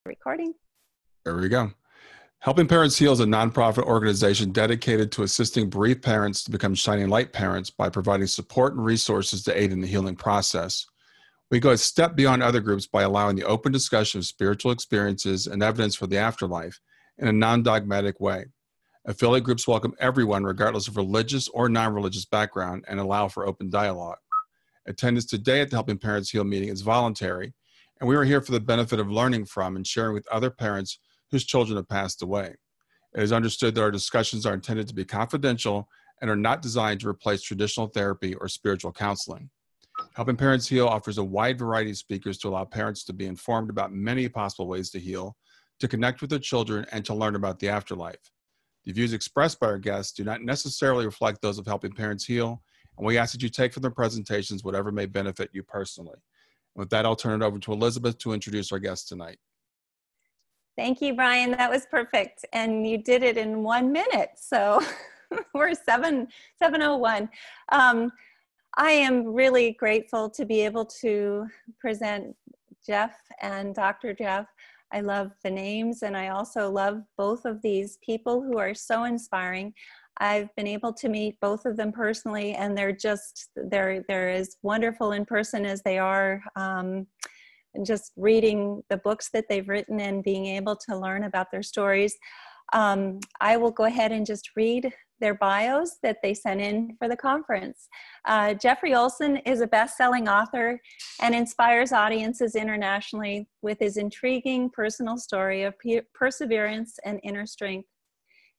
Recording. There we go. Helping Parents Heal is a nonprofit organization dedicated to assisting bereaved parents to become Shining Light parents by providing support and resources to aid in the healing process. We go a step beyond other groups by allowing the open discussion of spiritual experiences and evidence for the afterlife in a non-dogmatic way. Affiliate groups welcome everyone regardless of religious or non-religious background and allow for open dialogue. Attendance today at the Helping Parents Heal meeting is voluntary, and we are here for the benefit of learning from and sharing with other parents whose children have passed away. It is understood that our discussions are intended to be confidential and are not designed to replace traditional therapy or spiritual counseling. Helping Parents Heal offers a wide variety of speakers to allow parents to be informed about many possible ways to heal, to connect with their children, and to learn about the afterlife. The views expressed by our guests do not necessarily reflect those of Helping Parents Heal, and we ask that you take from their presentations whatever may benefit you personally. With that, I'll turn it over to Elizabeth to introduce our guest tonight. Thank you, Brian. That was perfect. And you did it in 1 minute. So we're 7:01. I am really grateful to be able to present Jeff and Dr. Jeff. I love the names, and I also love both of these people who are so inspiring. I've been able to meet both of them personally, and they're as wonderful in person as they are just reading the books that they've written and being able to learn about their stories. I will go ahead and just read their bios that they sent in for the conference. Jeffery Olsen is a best-selling author and inspires audiences internationally with his intriguing personal story of perseverance and inner strength.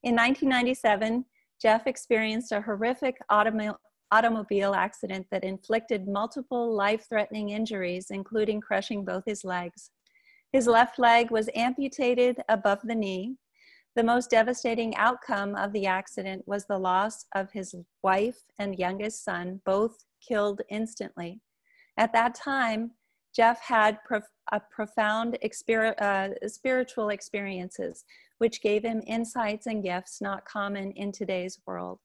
In 1997, Jeff experienced a horrific automobile accident that inflicted multiple life-threatening injuries, including crushing both his legs. His left leg was amputated above the knee. The most devastating outcome of the accident was the loss of his wife and youngest son, both killed instantly. At that time, Jeff had profound spiritual experiences, which gave him insights and gifts not common in today's world.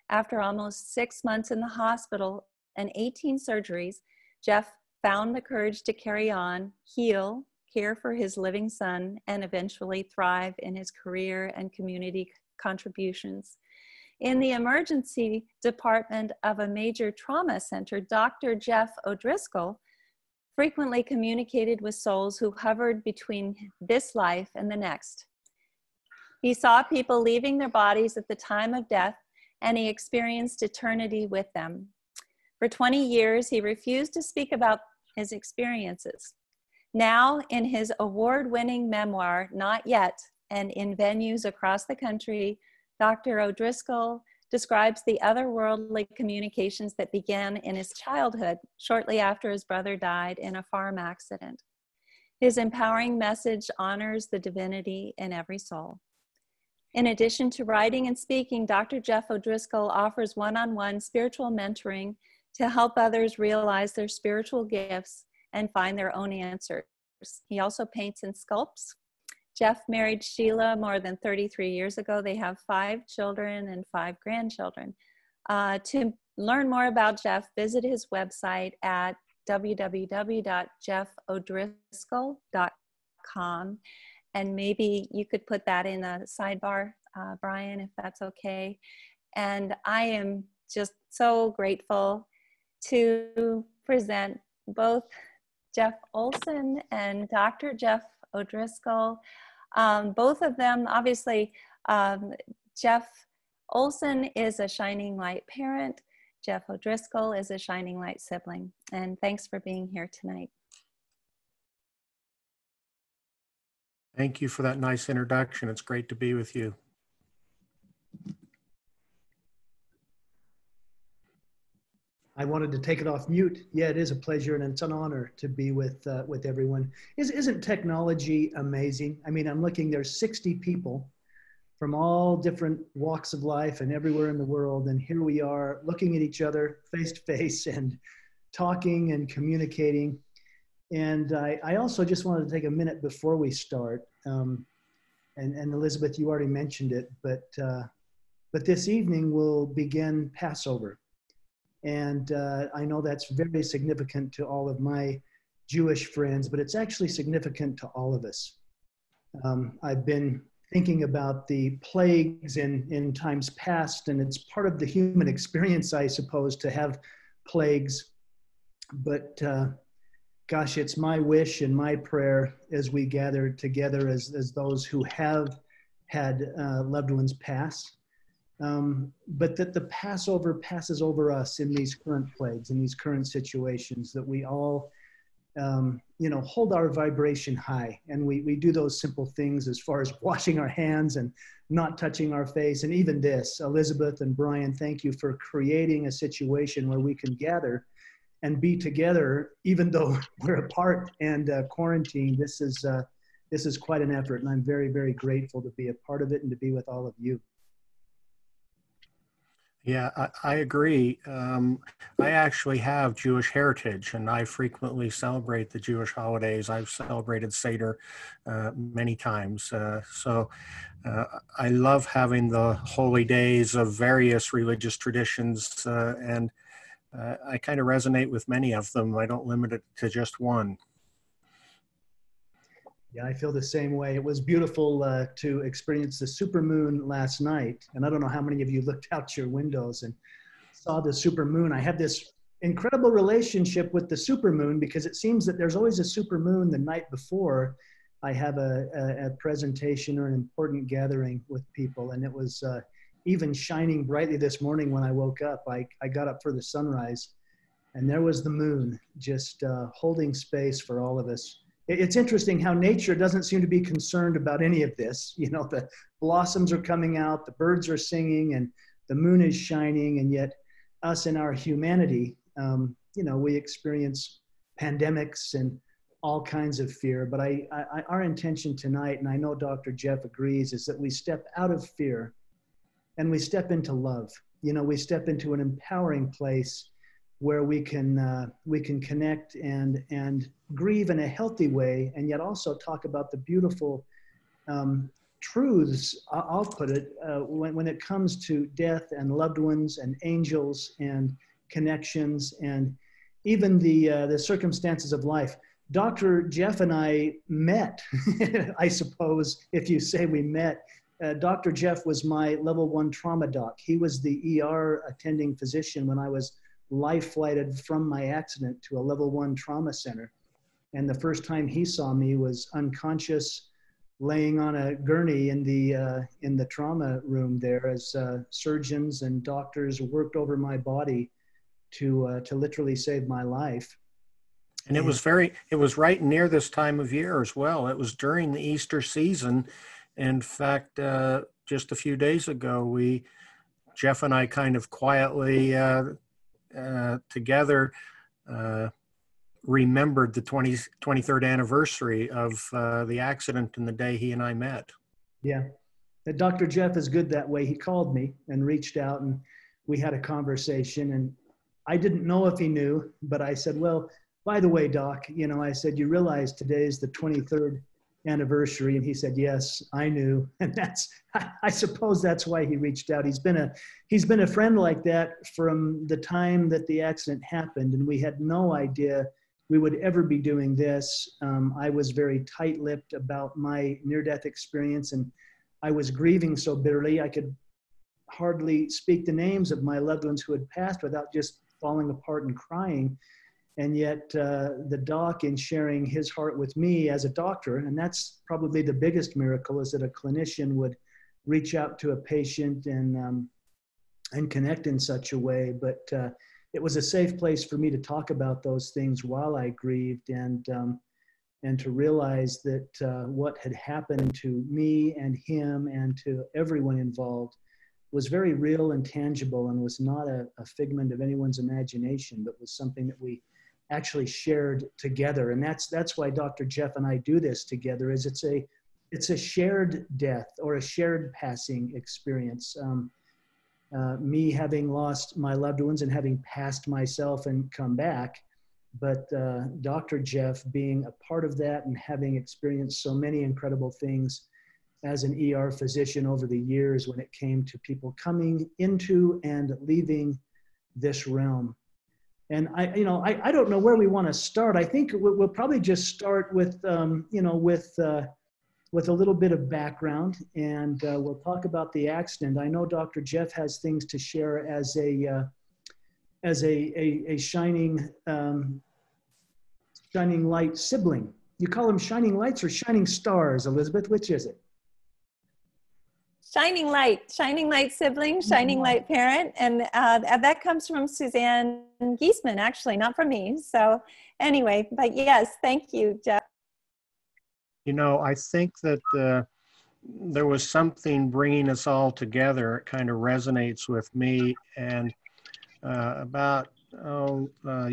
After almost 6 months in the hospital and 18 surgeries, Jeff found the courage to carry on, heal, care for his living son, and eventually thrive in his career and community contributions. In the emergency department of a major trauma center, Dr. Jeff O'Driscoll frequently communicated with souls who hovered between this life and the next. He saw people leaving their bodies at the time of death, and he experienced eternity with them. For 20 years, he refused to speak about his experiences. Now, in his award-winning memoir, Not Yet, and in venues across the country, Dr. O'Driscoll describes the otherworldly communications that began in his childhood, shortly after his brother died in a farm accident. His empowering message honors the divinity in every soul. In addition to writing and speaking, Dr. Jeff O'Driscoll offers one-on-one spiritual mentoring to help others realize their spiritual gifts and find their own answers. He also paints and sculpts. Jeff married Sheila more than 33 years ago. They have 5 children and 5 grandchildren. To learn more about Jeff, visit his website at www.jeffodriscoll.com. And maybe you could put that in a sidebar, Brian, if that's okay. And I am just so grateful to present both Jeff Olsen and Dr. Jeff O'Driscoll. Both of them, obviously, Jeff Olsen is a Shining Light parent. Jeff O'Driscoll is a Shining Light sibling. And thanks for being here tonight. Thank you for that nice introduction. It's great to be with you. I wanted to take it off mute. Yeah, it is a pleasure and it's an honor to be with everyone. Isn't technology amazing? I mean, I'm looking, there's 60 people from all different walks of life and everywhere in the world. And here we are looking at each other face to face and talking and communicating. And I also just wanted to take a minute before we start. And Elizabeth, you already mentioned it, but this evening we'll begin Passover. And I know that's very significant to all of my Jewish friends, but it's actually significant to all of us. I've been thinking about the plagues in times past, and it's part of the human experience, I suppose, to have plagues. But gosh, it's my wish and my prayer as we gather together as those who have had loved ones pass, but that the Passover passes over us in these current plagues, in these current situations, that we all, hold our vibration high, and we do those simple things as far as washing our hands and not touching our face. And even this, Elizabeth and Brian, thank you for creating a situation where we can gather and be together, even though we're apart and quarantined. This is quite an effort, and I'm very, very grateful to be a part of it and to be with all of you. Yeah, I agree. I actually have Jewish heritage, and I frequently celebrate the Jewish holidays. I've celebrated Seder many times. So I love having the holy days of various religious traditions, and I kind of resonate with many of them. I don't limit it to just one. Yeah, I feel the same way. It was beautiful to experience the supermoon last night. And I don't know how many of you looked out your windows and saw the supermoon. I have this incredible relationship with the supermoon because it seems that there's always a supermoon the night before I have a presentation or an important gathering with people. And it was even shining brightly this morning when I woke up. I got up for the sunrise, and there was the moon just holding space for all of us. It's interesting how nature doesn't seem to be concerned about any of this. The blossoms are coming out, the birds are singing, and the moon is shining, and yet us in our humanity, we experience pandemics and all kinds of fear. But our intention tonight, and I know Dr. Jeff agrees, is that we step out of fear and we step into love. We step into an empowering place where we can connect and grieve in a healthy way, and yet also talk about the beautiful truths, I'll put it, when it comes to death and loved ones and angels and connections and even the circumstances of life. Dr. Jeff and I met, I suppose, if you say we met. Dr. Jeff was my level 1 trauma doc. He was the ER attending physician when I was life flighted from my accident to a level 1 trauma center. And the first time he saw me was unconscious, laying on a gurney in the trauma room there, as surgeons and doctors worked over my body to literally save my life. And it was right near this time of year as well. It was during the Easter season. In fact, just a few days ago, Jeff and I kind of quietly together remembered the 23rd anniversary of the accident and the day he and I met. Yeah. Dr. Jeff is good that way. He called me and reached out, and we had a conversation, and I didn't know if he knew, but I said, well, by the way, Doc, I said, you realize today is the 23rd anniversary? And he said, yes, I knew. And I suppose that's why he reached out. He's been a friend like that from the time that the accident happened, and we had no idea we would ever be doing this. I was very tight-lipped about my near-death experience, and I was grieving so bitterly I could hardly speak the names of my loved ones who had passed without just falling apart and crying. And yet the doc, in sharing his heart with me as a doctor, and that's probably the biggest miracle, is that a clinician would reach out to a patient and connect in such a way. But it was a safe place for me to talk about those things while I grieved, and to realize that what had happened to me and him and to everyone involved was very real and tangible, and was not a figment of anyone's imagination, but was something that we actually shared together. And that's why Dr. Jeff and I do this together, is it's a shared death or a shared passing experience. Me having lost my loved ones and having passed myself and come back, but Dr. Jeff being a part of that and having experienced so many incredible things as an ER physician over the years when it came to people coming into and leaving this realm. And I don't know where we want to start. I think we'll probably just start with, with a little bit of background, and we'll talk about the accident. I know Dr. Jeff has things to share as a shining shining light sibling. You call them shining lights or shining stars, Elizabeth? Which is it? Shining light sibling, shining light parent. And that comes from Suzanne Giesman, actually, not from me. So anyway, but yes, thank you, Jeff. You know, I think that there was something bringing us all together. It kind of resonates with me. And about a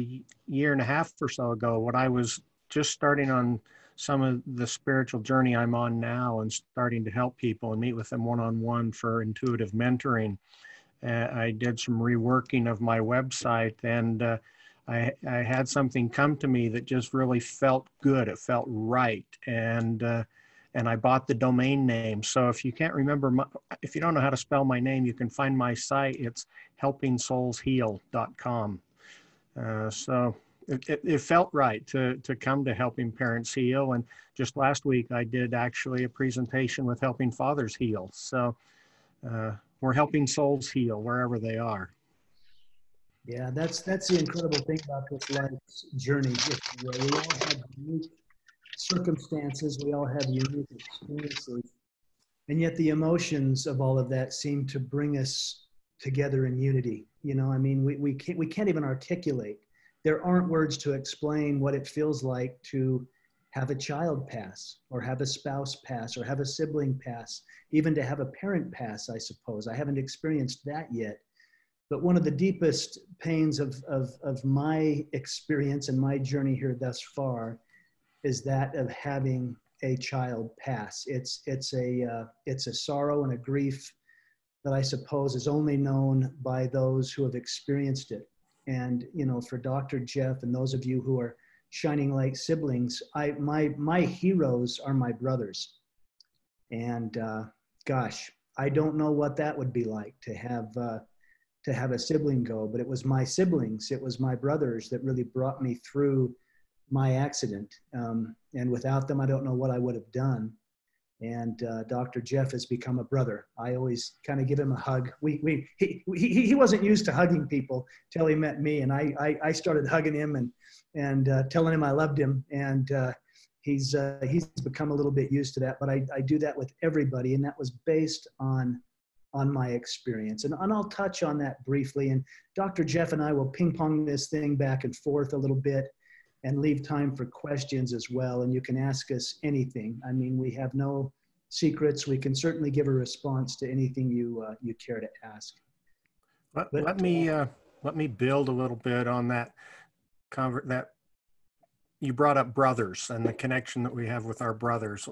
year and a half or so ago, when I was just starting on some of the spiritual journey I'm on now and starting to help people and meet with them one-on-one for intuitive mentoring, I did some reworking of my website, and I had something come to me that just really felt good. It felt right. And I bought the domain name. So if you can't remember, if you don't know how to spell my name, you can find my site. It's helpingsoulsheal.com. So it felt right to come to Helping Parents Heal. And just last week, I did actually a presentation with Helping Fathers Heal. So we're helping souls heal wherever they are. Yeah, that's the incredible thing about this life's journey. We all have unique circumstances. We all have unique experiences. And yet the emotions of all of that seem to bring us together in unity. You know, I mean, we can't even articulate. There aren't words to explain what it feels like to have a child pass, or have a spouse pass, or have a sibling pass, even to have a parent pass, I suppose. I haven't experienced that yet. But one of the deepest pains of my experience and my journey here thus far is that of having a child pass. It's a sorrow and a grief that I suppose is only known by those who have experienced it. And, you know, for Dr. Jeff and those of you who are Shining Light siblings, my heroes are my brothers. And gosh, I don't know what that would be like to have a sibling go, but it was my siblings, it was my brothers that really brought me through my accident. And without them, I don't know what I would have done. And Dr. Jeff has become a brother. I always kind of give him a hug. He wasn't used to hugging people till he met me, and I started hugging him and telling him I loved him. And he's become a little bit used to that. But I do that with everybody, and that was based on my experience. And I'll touch on that briefly. And Dr. Jeff and I will ping pong this thing back and forth a little bit, and leave time for questions as well. And you can ask us anything. I mean, we have no secrets. We can certainly give a response to anything you care to ask. Let me build a little bit on that. That you brought up brothers and the connection that we have with our brothers.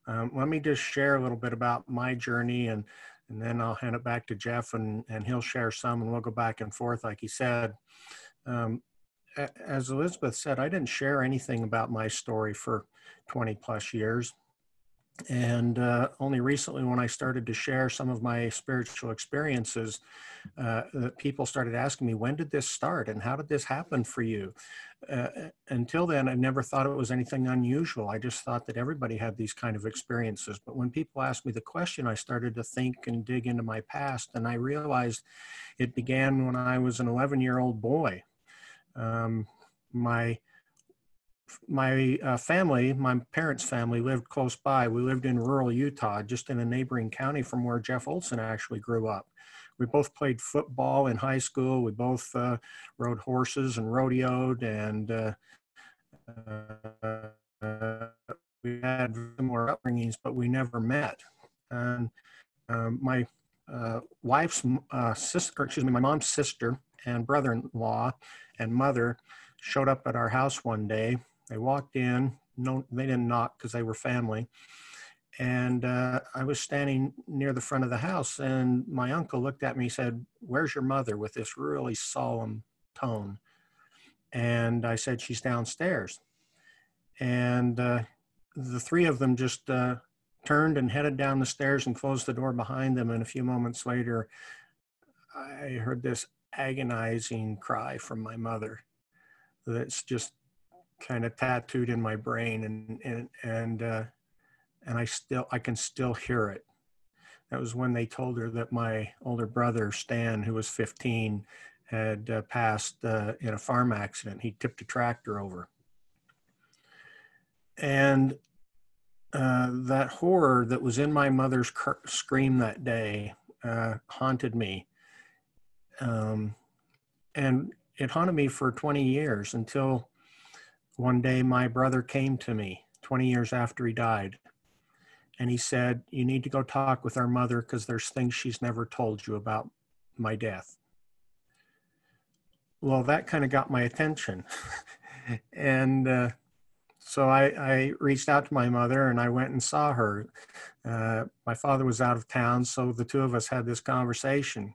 Let me just share a little bit about my journey, and then I'll hand it back to Jeff, and he'll share some, and we'll go back and forth, like he said. As Elizabeth said, I didn't share anything about my story for 20 plus years. And only recently, when I started to share some of my spiritual experiences, that people started asking me, when did this start and how did this happen for you? Until then, I never thought it was anything unusual. I just thought that everybody had these kind of experiences. But when people asked me the question, I started to think and dig into my past, and I realized it began when I was an 11-year-old boy. My family, my parents' family, lived close by. We lived in rural Utah, just in a neighboring county from where Jeff Olsen actually grew up. We both played football in high school. We both rode horses and rodeoed, and we had similar upbringings, but we never met. And my wife's sister, my mom's sister and brother-in-law and mother showed up at our house one day. They walked in. No, they didn't knock because they were family. And I was standing near the front of the house, and my uncle looked at me and said, "Where's your mother?" with this really solemn tone. And I said, "She's downstairs." And the three of them just turned and headed down the stairs and closed the door behind them. And a few moments later, I heard this agonizing cry from my mother that's just kind of tattooed in my brain. And and I can still hear it. That was when they told her that my older brother, Stan, who was 15, had passed in a farm accident. He tipped a tractor over. And that horror that was in my mother's scream that day haunted me. And it haunted me for 20 years until one day my brother came to me 20 years after he died. And he said, "You need to go talk with our mother because there's things she's never told you about my death." Well, that kind of got my attention. And so I reached out to my mother and I went and saw her. My father was out of town, so the two of us had this conversation.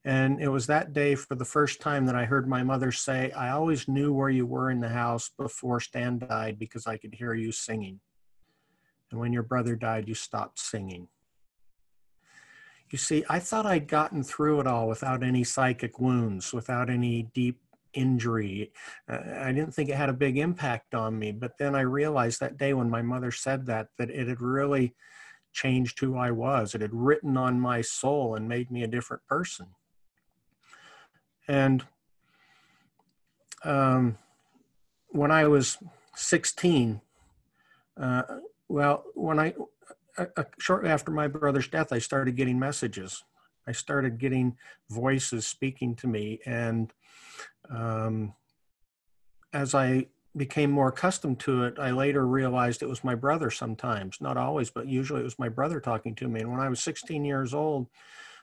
And it was that day for the first time that I heard my mother say, "I always knew where you were in the house before Stan died because I could hear you singing. And when your brother died, you stopped singing." You see, I thought I'd gotten through it all without any psychic wounds, without any deep injury. I didn't think it had a big impact on me. But then I realized that day when my mother said that it had really changed who I was. It had written on my soul and made me a different person. And when I was 16, shortly after my brother's death, I started getting messages. I started getting voices speaking to me. And as I became more accustomed to it, I later realized it was my brother sometimes, not always, but usually it was my brother talking to me. And when I was 16 years old,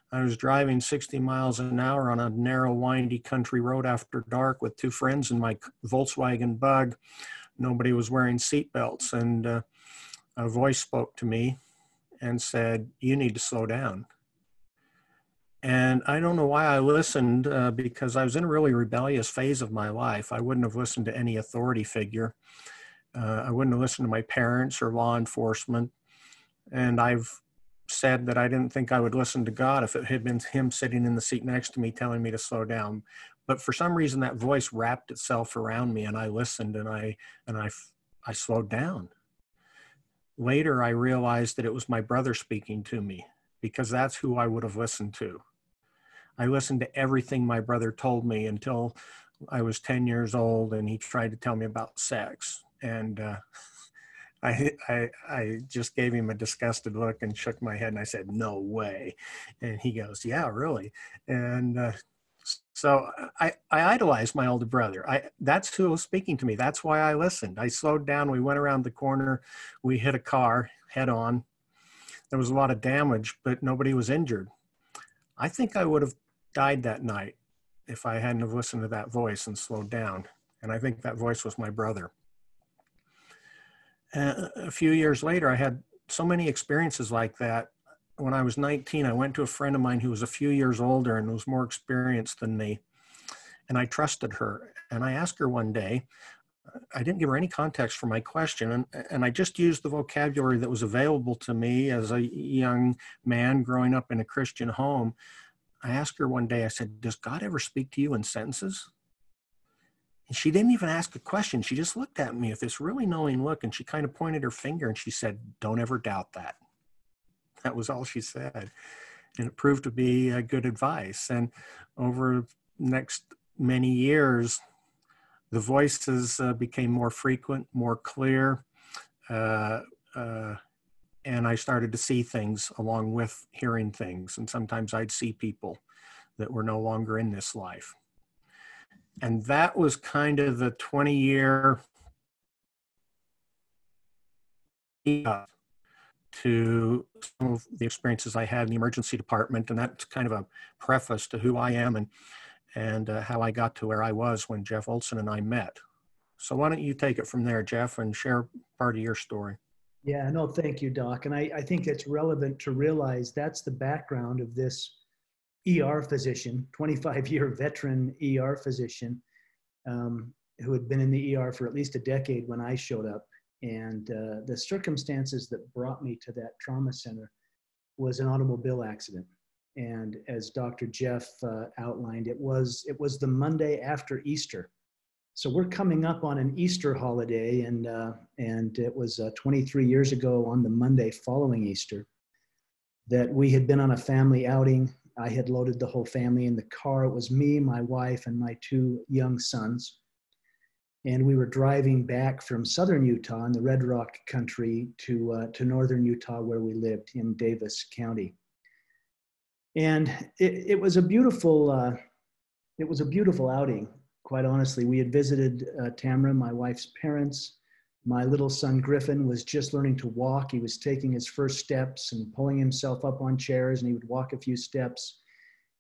I was driving 60 miles an hour on a narrow, windy country road after dark with two friends in my Volkswagen Bug. Nobody was wearing seatbelts, and a voice spoke to me and said, "You need to slow down." And I don't know why I listened, because I was in a really rebellious phase of my life. I wouldn't have listened to any authority figure. I wouldn't have listened to my parents or law enforcement. And I've said that I didn't think I would listen to God if it had been him sitting in the seat next to me telling me to slow down. But for some reason, that voice wrapped itself around me, and I listened, and I slowed down. Later, I realized that it was my brother speaking to me, because that's who I would have listened to. I listened to everything my brother told me until I was 10 years old, and he tried to tell me about sex. And I just gave him a disgusted look and shook my head, and I said, "No way." And he goes, "Yeah, really." And so I idolized my older brother. That's who was speaking to me. That's why I listened. I slowed down. We went around the corner. We hit a car head on. There was a lot of damage, but nobody was injured. I think I would have died that night if I hadn't have listened to that voice and slowed down. And I think that voice was my brother. A few years later, I had so many experiences like that. When I was 19, I went to a friend of mine who was a few years older and was more experienced than me. And I trusted her. And I asked her one day, I didn't give her any context for my question. And I just used the vocabulary that was available to me as a young man growing up in a Christian home. I asked her one day, I said, "Does God ever speak to you in sentences?" And she didn't even ask a question. She just looked at me with this really knowing look, and she kind of pointed her finger and she said, "Don't ever doubt that." That was all she said. And it proved to be good advice. And over the next many years, the voices became more frequent, more clear, and I started to see things along with hearing things. And sometimes I'd see people that were no longer in this life. And that was kind of the 20-year to some of the experiences I had in the emergency department. And that's kind of a preface to who I am and how I got to where I was when Jeff Olsen and I met. So why don't you take it from there, Jeff, and share part of your story? Yeah, no, thank you, Doc. And I think it's relevant to realize that's the background of this ER physician, 25-year veteran ER physician, who had been in the ER for at least a decade when I showed up. And the circumstances that brought me to that trauma center was an automobile accident. And as Dr. Jeff outlined, it was the Monday after Easter. So we're coming up on an Easter holiday, and it was 23 years ago on the Monday following Easter that we had been on a family outing. I had loaded the whole family in the car. It was me, my wife, and my 2 young sons. And we were driving back from southern Utah in the Red Rock country to northern Utah, where we lived in Davis County. And it was a beautiful outing. Quite honestly, we had visited Tamara, my wife's parents. My little son Griffin was just learning to walk. He was taking his first steps and pulling himself up on chairs, and he would walk a few steps.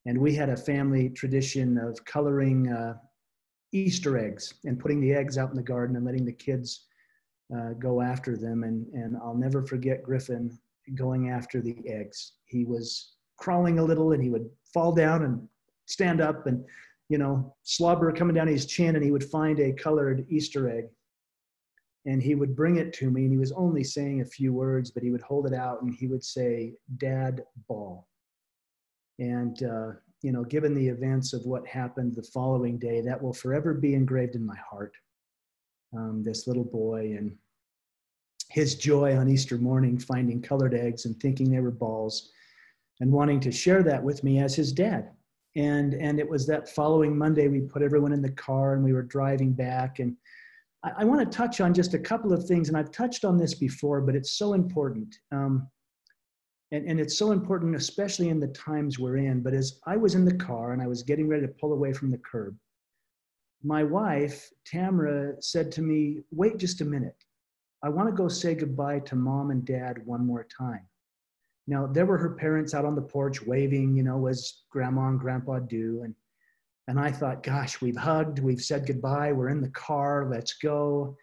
And we had a family tradition of coloring Easter eggs and putting the eggs out in the garden and letting the kids go after them. And I'll never forget Griffin going after the eggs. He was crawling a little, and he would fall down and stand up, and slobber coming down his chin, and he would find a colored Easter egg. And he would bring it to me, and he was only saying a few words, but he would hold it out and he would say, "Dad, ball." And, given the events of what happened the following day, that will forever be engraved in my heart. This little boy and his joy on Easter morning, finding colored eggs and thinking they were balls and wanting to share that with me as his dad. And it was that following Monday, we put everyone in the car and we were driving back. And I want to touch on just a couple of things, and I've touched on this before, but it's so important. And it's so important, especially in the times we're in. But as I was in the car and I was getting ready to pull away from the curb, my wife, Tamara, said to me, "Wait just a minute. I want to go say goodbye to Mom and Dad one more time." Now, there were her parents out on the porch waving, as Grandma and Grandpa do. And I thought, gosh, we've hugged, we've said goodbye, we're in the car, let's go.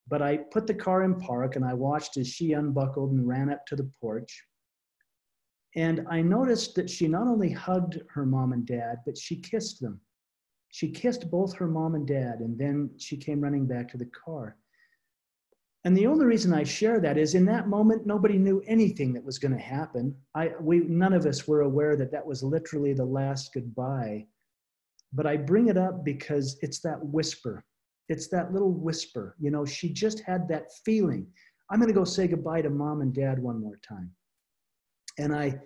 But I put the car in park and I watched as she unbuckled and ran up to the porch. And I noticed that she not only hugged her mom and dad, but she kissed them. She kissed both her mom and dad, and then she came running back to the car. And the only reason I share that is in that moment, nobody knew anything that was going to happen. None of us were aware that that was literally the last goodbye. But I bring it up because it's that whisper. It's that little whisper. She just had that feeling. I'm going to go say goodbye to Mom and Dad one more time. And I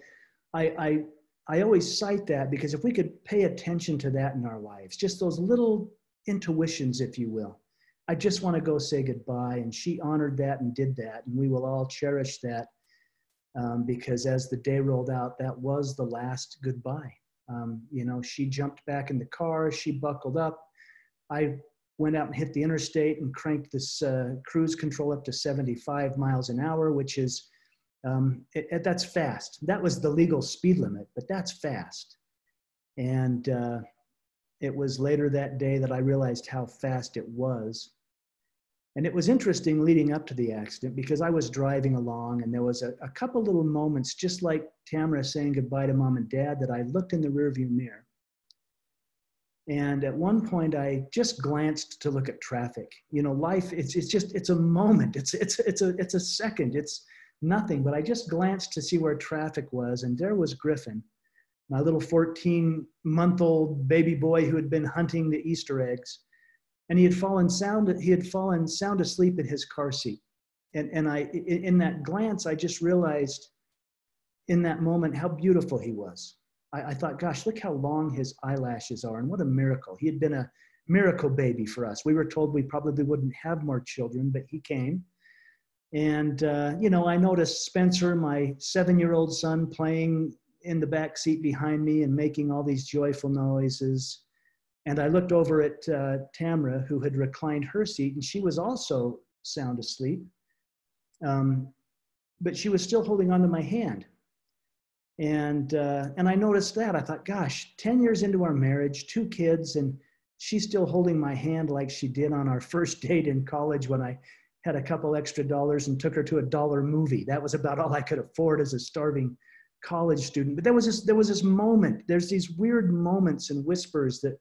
always cite that because if we could pay attention to that in our lives, just those little intuitions, if you will. I just want to go say goodbye. And she honored that and did that. And we will all cherish that because as the day rolled out, that was the last goodbye. She jumped back in the car, she buckled up. I went out and hit the interstate and cranked this cruise control up to 75 miles an hour, which is, that's fast. That was the legal speed limit, but that's fast. And it was later that day that I realized how fast it was. And it was interesting leading up to the accident because I was driving along and there was a couple little moments, just like Tamara saying goodbye to Mom and Dad, that I looked in the rearview mirror. And at one point I just glanced to look at traffic. Life, it's a moment. It's a second. It's nothing, but I just glanced to see where traffic was. And there was Griffin, my little 14-month-old baby boy who had been hunting the Easter eggs. And he had fallen sound asleep in his car seat. And in that glance, I just realized in that moment how beautiful he was. I thought, gosh, look how long his eyelashes are, and what a miracle. He had been a miracle baby for us. We were told we probably wouldn't have more children, but he came. And, I noticed Spencer, my 7-year-old son, playing in the back seat behind me and making all these joyful noises. And I looked over at Tamara, who had reclined her seat, and she was also sound asleep. But she was still holding onto my hand. And I noticed that. I thought, gosh, 10 years into our marriage, 2 kids, and she's still holding my hand like she did on our first date in college when I had a couple extra dollars and took her to a $1 movie. That was about all I could afford as a starving college student. But there was this moment. There's these weird moments and whispers that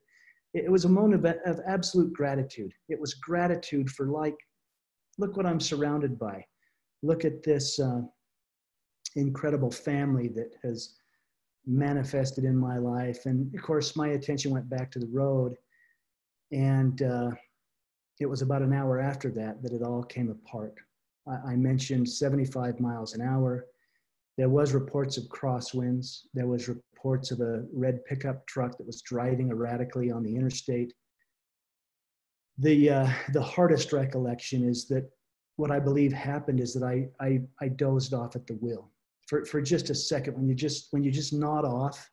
it was a moment of absolute gratitude. It was gratitude for look what I'm surrounded by. Look at this incredible family that has manifested in my life. And of course, my attention went back to the road. And it was about an hour after that that it all came apart. I mentioned 75 miles an hour. There was reports of crosswinds. There was reports of a red pickup truck that was driving erratically on the interstate. The hardest recollection is that what I believe happened is that I dozed off at the wheel for just a second. When you just nod off,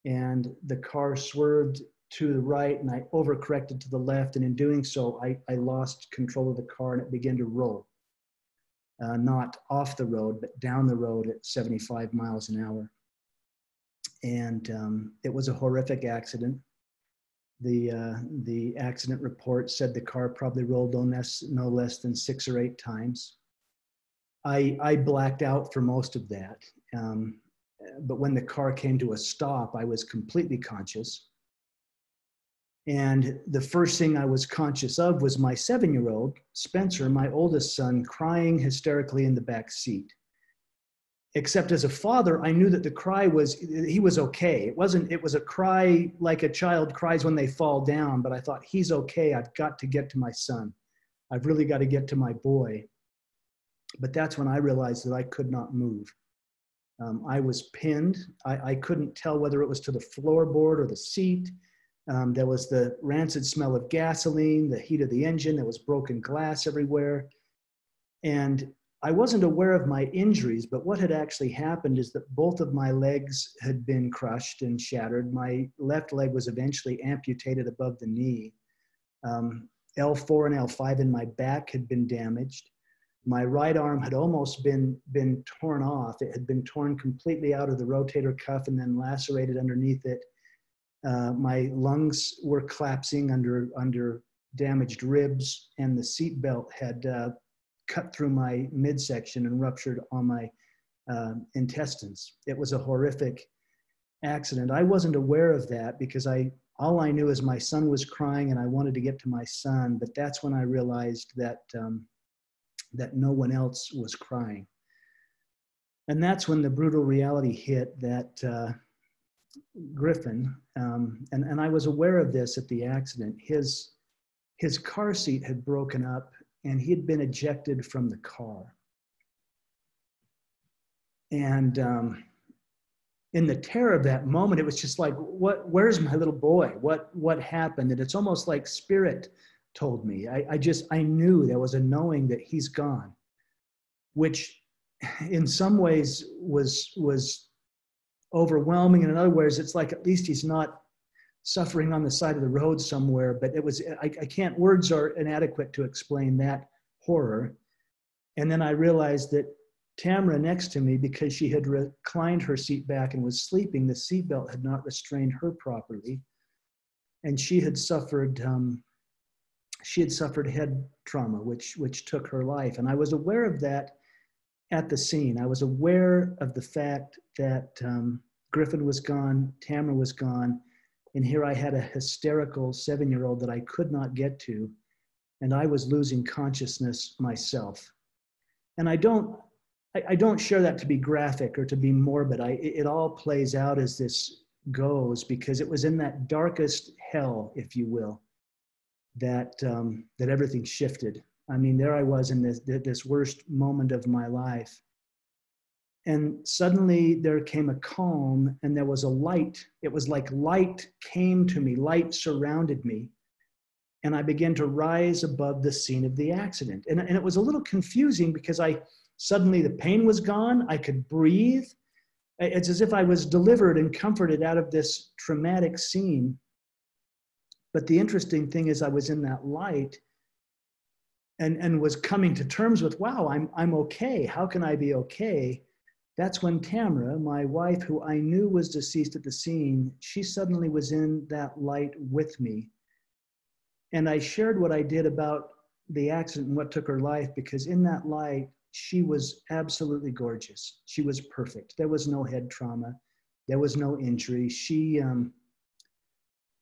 and the car swerved to the right, and I overcorrected to the left, and in doing so, I lost control of the car, and it began to roll. Not off the road, but down the road at 75 miles an hour. And it was a horrific accident. The accident report said the car probably rolled no less than 6 or 8 times. I blacked out for most of that. But when the car came to a stop, I was completely conscious. And the first thing I was conscious of was my 7-year-old, Spencer, my oldest son, crying hysterically in the back seat. Except as a father, I knew that the cry he was okay. It was a cry like a child cries when they fall down, but I thought, he's okay. I've got to get to my son. I've really got to get to my boy. But that's when I realized that I could not move. I was pinned. I couldn't tell whether it was to the floorboard or the seat. There was the rancid smell of gasoline, the heat of the engine. There was broken glass everywhere. And I wasn't aware of my injuries, but what had actually happened is that both of my legs had been crushed and shattered. My left leg was eventually amputated above the knee. L4 and L5 in my back had been damaged. My right arm had almost been torn off. It had been torn completely out of the rotator cuff and then lacerated underneath it. My lungs were collapsing under damaged ribs, and the seat belt had cut through my midsection and ruptured on my intestines. It was a horrific accident. I wasn't aware of that because all I knew is my son was crying and I wanted to get to my son, but that's when I realized that no one else was crying. And that's when the brutal reality hit that Griffin, and I was aware of this at the accident, his car seat had broken up and he had been ejected from the car. And in the terror of that moment, it was just like, where's my little boy? What happened? And it's almost like spirit told me. I knew there was a knowing that he's gone, which in some ways was overwhelming. And in other words, it's like, at least he's not suffering on the side of the road somewhere, but it was, I can't, words are inadequate to explain that horror. And then I realized that Tamara next to me, because she had reclined her seat back and was sleeping, the seatbelt had not restrained her properly. And she had suffered head trauma, which took her life. And I was aware of that at the scene. I was aware of the fact that Griffin was gone, Tamara was gone, and here I had a hysterical 7-year-old that I could not get to, and I was losing consciousness myself. And I don't share that to be graphic or to be morbid. It all plays out as this goes, because it was in that darkest hell, if you will, that everything shifted. I mean, there I was in this worst moment of my life. And suddenly there came a calm and there was a light. It was like light came to me, light surrounded me. And I began to rise above the scene of the accident. And it was a little confusing because suddenly the pain was gone. I could breathe. It's as if I was delivered and comforted out of this traumatic scene. But the interesting thing is I was in that light and was coming to terms with, wow, I'm okay. How can I be okay? That's when Tamara, my wife, who I knew was deceased at the scene, she suddenly was in that light with me. And I shared what I did about the accident and what took her life, because in that light, she was absolutely gorgeous. She was perfect. There was no head trauma. There was no injury. She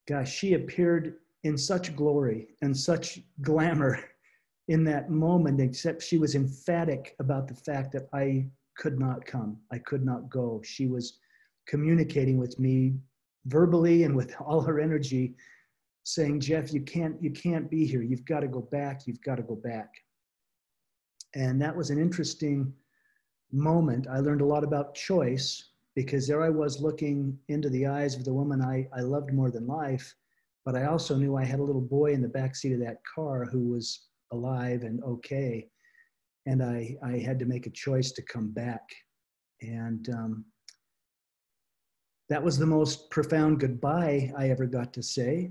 appeared in such glory and such glamour in that moment, except she was emphatic about the fact that I could not come. I could not go. She was communicating with me verbally and with all her energy, saying, Jeff, you can't be here. You've got to go back. You've got to go back. And that was an interesting moment. I learned a lot about choice, because there I was looking into the eyes of the woman I loved more than life, but I also knew I had a little boy in the backseat of that car who was alive and okay. And I had to make a choice to come back. And that was the most profound goodbye I ever got to say.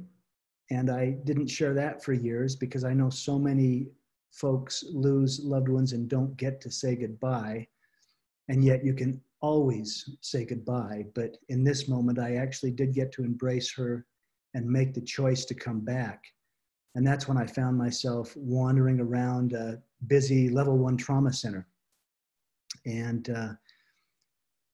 And I didn't share that for years, because I know so many folks lose loved ones and don't get to say goodbye. And yet you can always say goodbye. But in this moment, I actually did get to embrace her and make the choice to come back. And that's when I found myself wandering around a busy level 1 trauma center. And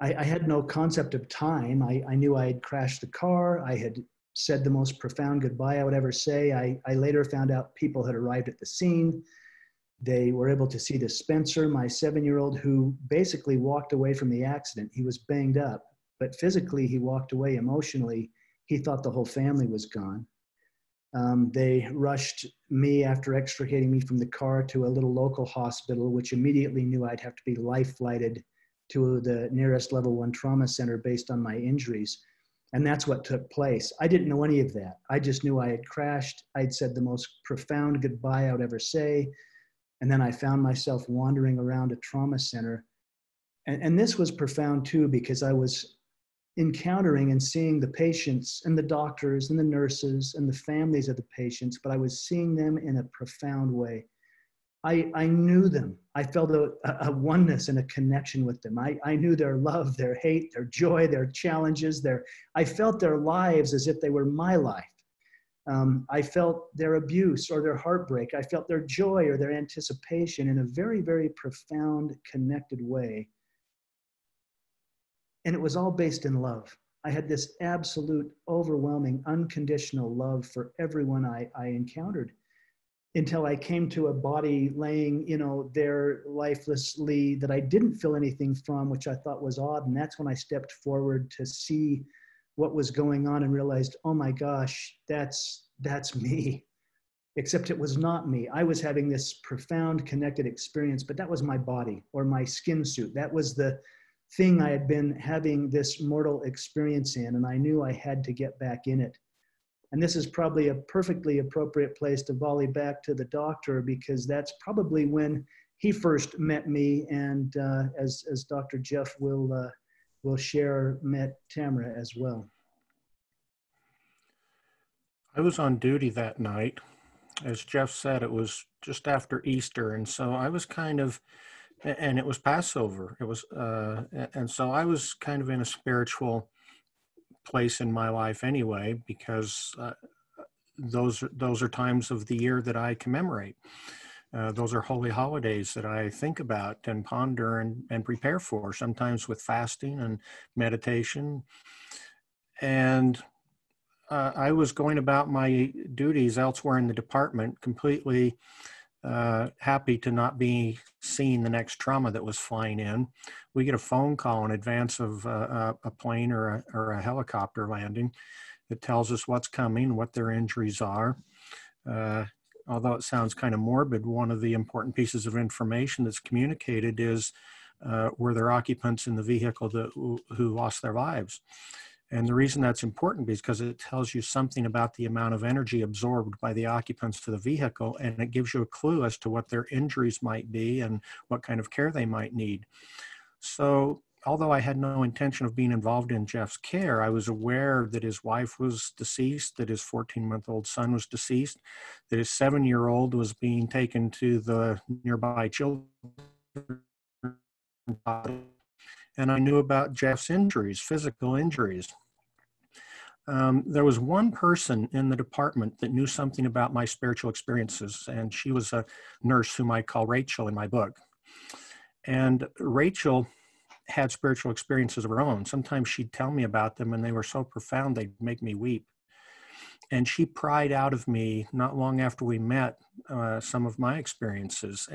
I had no concept of time. I knew I had crashed the car. I had said the most profound goodbye I would ever say. I later found out people had arrived at the scene. They were able to see the Spencer, my 7-year-old, who basically walked away from the accident. He was banged up, but physically he walked away. Emotionally, he thought the whole family was gone. They rushed me, after extricating me from the car, to a little local hospital, which immediately knew I'd have to be life flighted to the nearest level 1 trauma center based on my injuries. And that's what took place. I didn't know any of that. I just knew I had crashed. I'd said the most profound goodbye I would ever say. And then I found myself wandering around a trauma center. And this was profound too, because I was encountering and seeing the patients and the doctors and the nurses and the families of the patients, but I was seeing them in a profound way. I knew them. I felt a oneness and a connection with them. I knew their love, their hate, their joy, their challenges. I felt their lives as if they were my life. I felt their abuse or their heartbreak. I felt their joy or their anticipation in a very, very profound, connected way. And it was all based in love. I had this absolute, overwhelming, unconditional love for everyone I encountered, until I came to a body laying, there lifelessly, that I didn't feel anything from, which I thought was odd. And that's when I stepped forward to see what was going on and realized, oh my gosh, that's me. Except it was not me. I was having this profound connected experience, but that was my body or my skin suit. That was the thing I had been having this mortal experience in, and I knew I had to get back in it. And this is probably a perfectly appropriate place to volley back to the doctor, because that's probably when he first met me, and as Dr. Jeff will share, met Tamara as well. I was on duty that night. As Jeff said, it was just after Easter, and so I was and it was Passover. It was, and so I was kind of in a spiritual place in my life anyway, because those are times of the year that I commemorate. Those are holy holidays that I think about and ponder and prepare for, sometimes with fasting and meditation. And I was going about my duties elsewhere in the department, completely happy to not be seeing the next trauma that was flying in. We get a phone call in advance of a plane or a helicopter landing that tells us what's coming, what their injuries are. Although it sounds kind of morbid, one of the important pieces of information that's communicated is were there occupants in the vehicle who lost their lives. And the reason that's important is because it tells you something about the amount of energy absorbed by the occupants to the vehicle, and it gives you a clue as to what their injuries might be and what kind of care they might need. So although I had no intention of being involved in Jeff's care, I was aware that his wife was deceased, that his 14-month-old son was deceased, that his 7-year-old was being taken to the nearby children's hospital. And I knew about Jeff's injuries, physical injuries. There was one person in the department that knew something about my spiritual experiences, and she was a nurse whom I call Rachel in my book. And Rachel had spiritual experiences of her own. Sometimes she'd tell me about them, and they were so profound they'd make me weep. And she pried out of me, not long after we met, some of my experiences.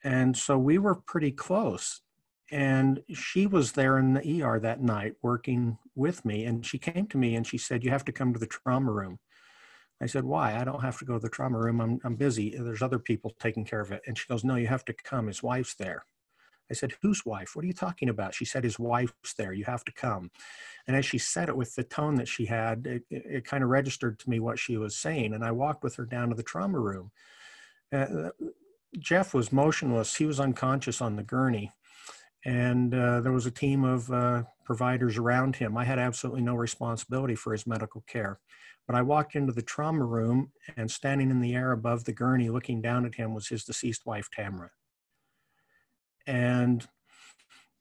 And so we were pretty close. And she was there in the ER that night working with me. And she came to me and she said, "You have to come to the trauma room." I said, why? I don't have to go to the trauma room. I'm busy. There's other people taking care of it. And she goes, no, you have to come. His wife's there. I said, whose wife? What are you talking about? She said, his wife's there. You have to come. And as she said it with the tone that she had, it kind of registered to me what she was saying. And I walked with her down to the trauma room. Jeff was motionless. He was unconscious on the gurney. And there was a team of providers around him. I had absolutely no responsibility for his medical care. But I walked into the trauma room, and standing in the air above the gurney looking down at him was his deceased wife, Tamara. And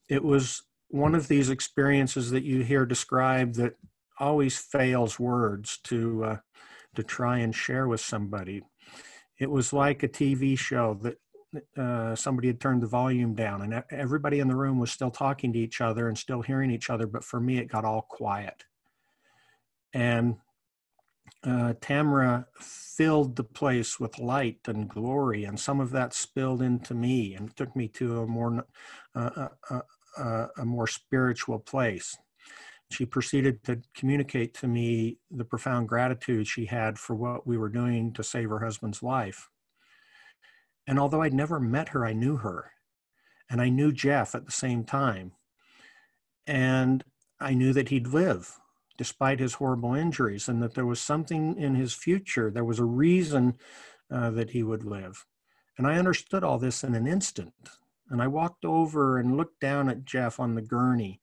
it was one of these experiences that you hear described that always fails words to try and share with somebody. It was like a TV show that somebody had turned the volume down, and everybody in the room was still talking to each other and still hearing each other. But for me, it got all quiet. And Tamara filled the place with light and glory, and some of that spilled into me and took me to a more spiritual place. She proceeded to communicate to me the profound gratitude she had for what we were doing to save her husband's life. And although I'd never met her, I knew her. And I knew Jeff at the same time. And I knew that he'd live despite his horrible injuries, and that there was something in his future. There was a reason that he would live. And I understood all this in an instant. And I walked over and looked down at Jeff on the gurney.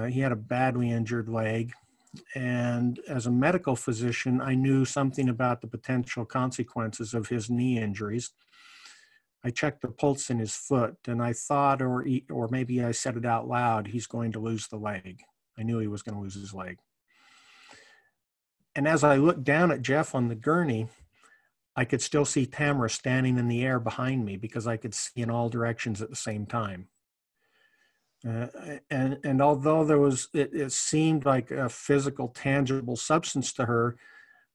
He had a badly injured leg. And as a medical physician, I knew something about the potential consequences of his knee injuries. I checked the pulse in his foot, and I thought, or maybe I said it out loud, he's going to lose the leg. I knew he was going to lose his leg. And as I looked down at Jeff on the gurney, I could still see Tamara standing in the air behind me, because I could see in all directions at the same time. And although it seemed like a physical, tangible substance to her,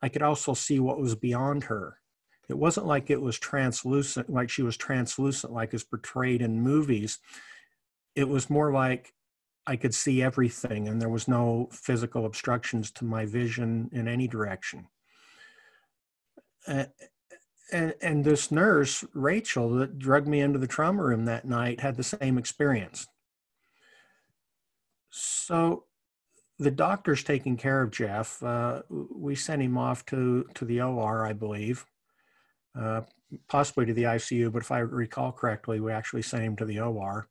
I could also see what was beyond her. It wasn't like it was translucent, like she was translucent, like is portrayed in movies. It was more like I could see everything, and there was no physical obstructions to my vision in any direction. And this nurse, Rachel, that drugged me into the trauma room that night, had the same experience. So the doctors taking care of Jeff, we sent him off to the OR, I believe, possibly to the ICU, but if I recall correctly, we actually sent him to the OR.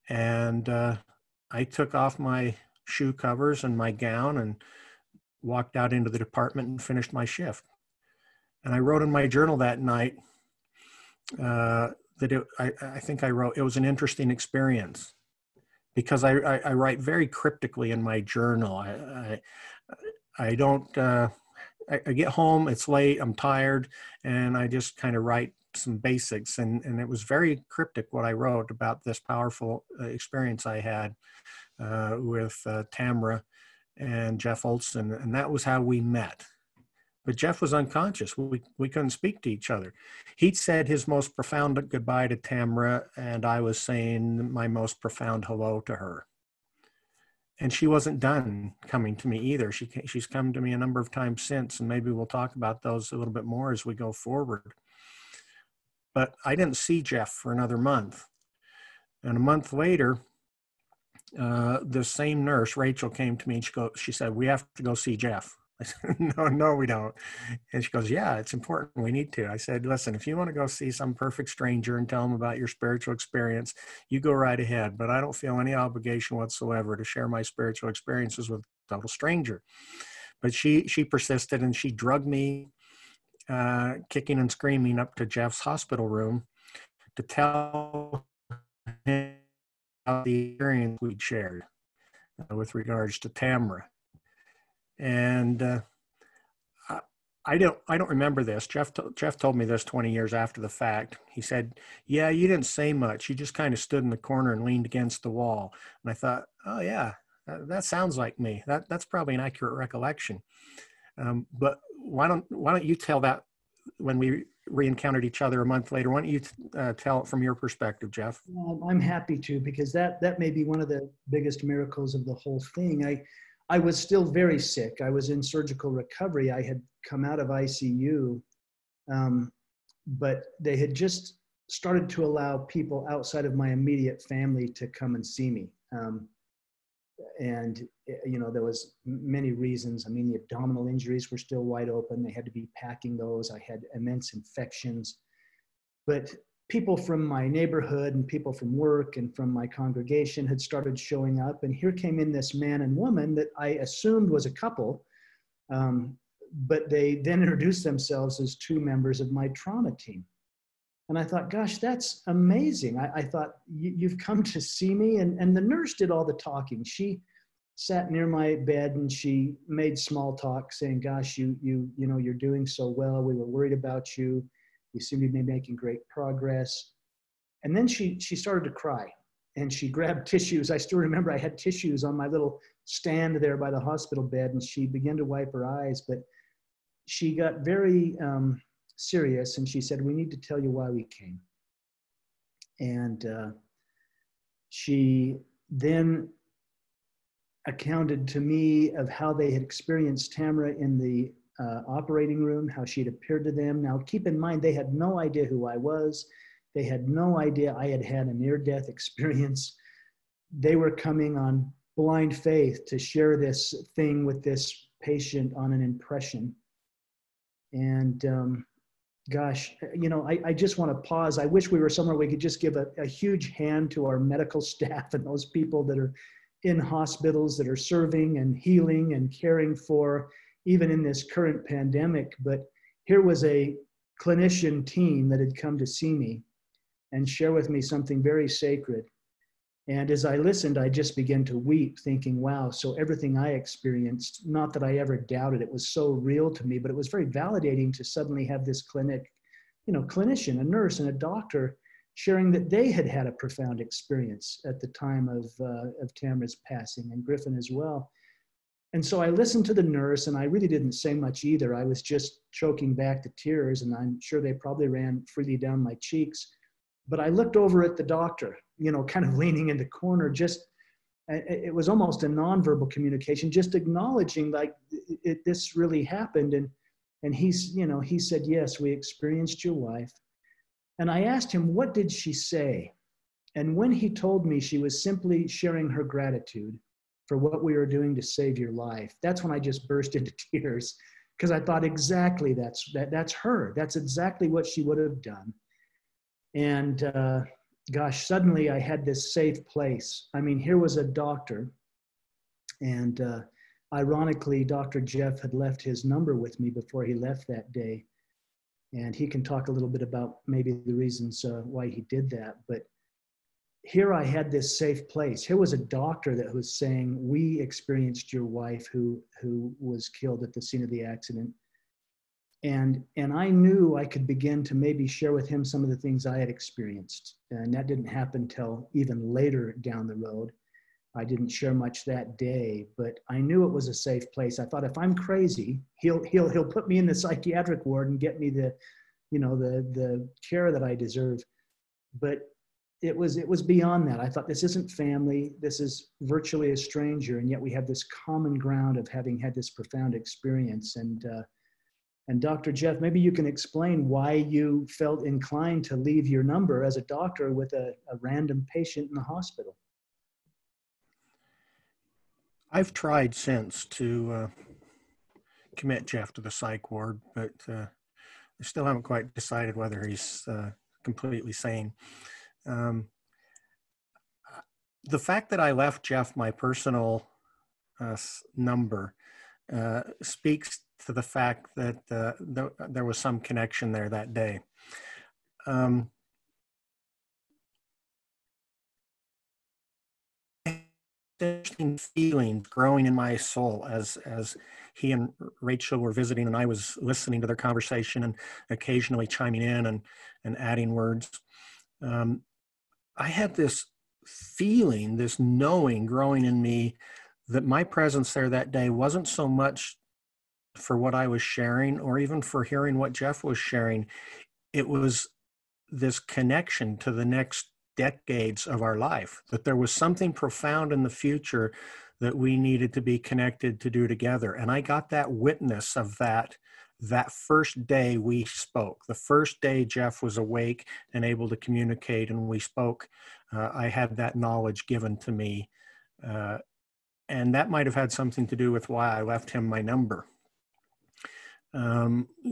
And I took off my shoe covers and my gown and walked out into the department and finished my shift. And I wrote in my journal that night I think I wrote, it was an interesting experience, because I write very cryptically in my journal. I get home, it's late, I'm tired, and I just kind of write some basics. And it was very cryptic what I wrote about this powerful experience I had with Tamara and Jeff Olsen. And that was how we met. But Jeff was unconscious. We couldn't speak to each other. He'd said his most profound goodbye to Tamara, and I was saying my most profound hello to her. And she wasn't done coming to me either. She's come to me a number of times since, and maybe we'll talk about those a little bit more as we go forward. But I didn't see Jeff for another month. And a month later, the same nurse, Rachel, came to me and she said, we have to go see Jeff. I said, no, we don't. And she goes, yeah, it's important. We need to. I said, listen, if you want to go see some perfect stranger and tell them about your spiritual experience, you go right ahead. But I don't feel any obligation whatsoever to share my spiritual experiences with a total stranger. But she persisted, and she drugged me, kicking and screaming, up to Jeff's hospital room to tell him about the experience we'd shared with regards to Tamara. And I don't remember this. Jeff told me this 20 years after the fact. He said, yeah, you didn't say much. You just kind of stood in the corner and leaned against the wall. And I thought, oh yeah, that sounds like me. That's probably an accurate recollection. But why don't you tell that when we re-encountered each other a month later? Why don't you tell it from your perspective, Jeff? I'm happy to, because that may be one of the biggest miracles of the whole thing. I was still very sick. I was in surgical recovery. I had come out of ICU, but they had just started to allow people outside of my immediate family to come and see me. And, you know, there was many reasons. I mean, the abdominal injuries were still wide open. They had to be packing those. I had immense infections. But people from my neighborhood and people from work and from my congregation had started showing up. And here came in this man and woman that I assumed was a couple. But they then introduced themselves as two members of my trauma team. And I thought, gosh, that's amazing. I thought, you've come to see me. And the nurse did all the talking. She sat near my bed and she made small talk saying, gosh, you know, you're doing so well. We were worried about you. You seem to be making great progress. And then she started to cry and she grabbed tissues. I still remember I had tissues on my little stand there by the hospital bed, and she began to wipe her eyes, but she got very serious and she said, we need to tell you why we came. And she then accounted to me of how they had experienced Tamara in the operating room, how she had appeared to them. Now, keep in mind, they had no idea who I was. They had no idea I had had a near-death experience. They were coming on blind faith to share this thing with this patient on an impression. And gosh, you know, I just want to pause. I wish we were somewhere we could just give a huge hand to our medical staff and those people that are in hospitals that are serving and healing and caring for, even in this current pandemic. But here was a clinician team that had come to see me and share with me something very sacred. And as I listened, I just began to weep, thinking, wow, so everything I experienced, not that I ever doubted, it was so real to me, but it was very validating to suddenly have this clinician, a nurse and a doctor sharing that they had had a profound experience at the time of Tamara's passing, and Griffin as well. And so I listened to the nurse, and I really didn't say much either. I was just choking back the tears, and I'm sure they probably ran freely down my cheeks. But I looked over at the doctor, you know, kind of leaning in the corner, it was almost a nonverbal communication, just acknowledging like this really happened. And he said, yes, we experienced your wife. And I asked him, what did she say? And when he told me she was simply sharing her gratitude for what we were doing to save your life, that's when I just burst into tears, because I thought, exactly, that's her. That's exactly what she would have done. And gosh, suddenly I had this safe place. I mean, here was a doctor, and ironically, Dr. Jeff had left his number with me before he left that day. And he can talk a little bit about maybe the reasons why he did that. But here I had this safe place. Here was a doctor that was saying, we experienced your wife who was killed at the scene of the accident. And I knew I could begin to maybe share with him some of the things I had experienced. And that didn't happen till even later down the road. I didn't share much that day, but I knew it was a safe place. I thought, if I'm crazy, he'll put me in the psychiatric ward and get me the care that I deserve. But it was beyond that. I thought, this isn't family. This is virtually a stranger, and yet we have this common ground of having had this profound experience. And Dr. Jeff, maybe you can explain why you felt inclined to leave your number as a doctor with a random patient in the hospital. I've tried since to commit Jeff to the psych ward, but I still haven't quite decided whether he's completely sane. The fact that I left Jeff my personal number speaks to the fact that there was some connection there that day. Interesting feelings growing in my soul as he and Rachel were visiting, and I was listening to their conversation and occasionally chiming in and adding words. I had this feeling, this knowing growing in me that my presence there that day wasn't so much for what I was sharing or even for hearing what Jeff was sharing. It was this connection to the next decades of our life, that there was something profound in the future that we needed to be connected to do together. And I got that witness of that first day we spoke. The first day Jeff was awake and able to communicate and we spoke, I had that knowledge given to me. And that might have had something to do with why I left him my number.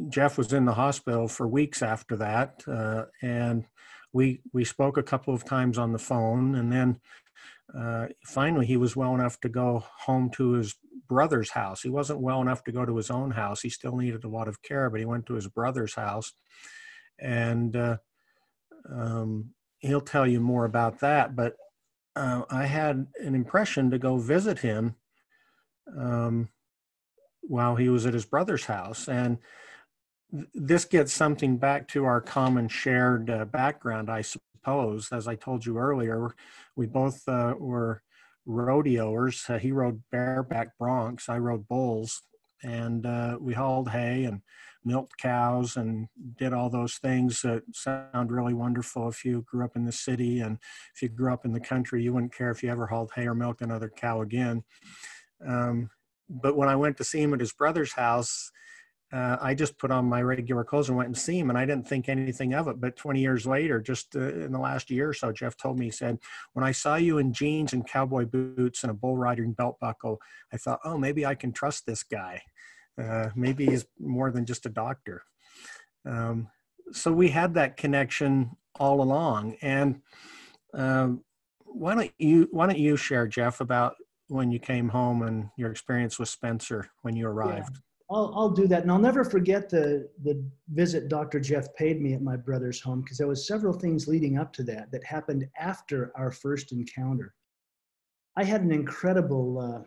Jeff was in the hospital for weeks after that, and we spoke a couple of times on the phone, and then finally he was well enough to go home to his brother's house. He wasn't well enough to go to his own house. He still needed a lot of care, but he went to his brother's house, and he'll tell you more about that. But I had an impression to go visit him while he was at his brother's house. And this gets something back to our common shared background, I suppose. As I told you earlier, we both were rodeoers. He rode bareback broncs, I rode bulls, and we hauled hay and milked cows and did all those things that sound really wonderful if you grew up in the city. And if you grew up in the country, you wouldn't care if you ever hauled hay or milked another cow again. But when I went to see him at his brother's house, I just put on my regular clothes and went and see him, and I didn't think anything of it. But 20 years later, just in the last year or so, Jeff told me, he said, when I saw you in jeans and cowboy boots and a bull riding belt buckle, I thought, oh, maybe I can trust this guy. Maybe he's more than just a doctor. So we had that connection all along. And why don't you share, Jeff, about when you came home and your experience with Spencer when you arrived? Yeah, I'll do that. And I'll never forget the visit Dr. Jeff paid me at my brother's home, because there was several things leading up to that happened after our first encounter. I had an incredible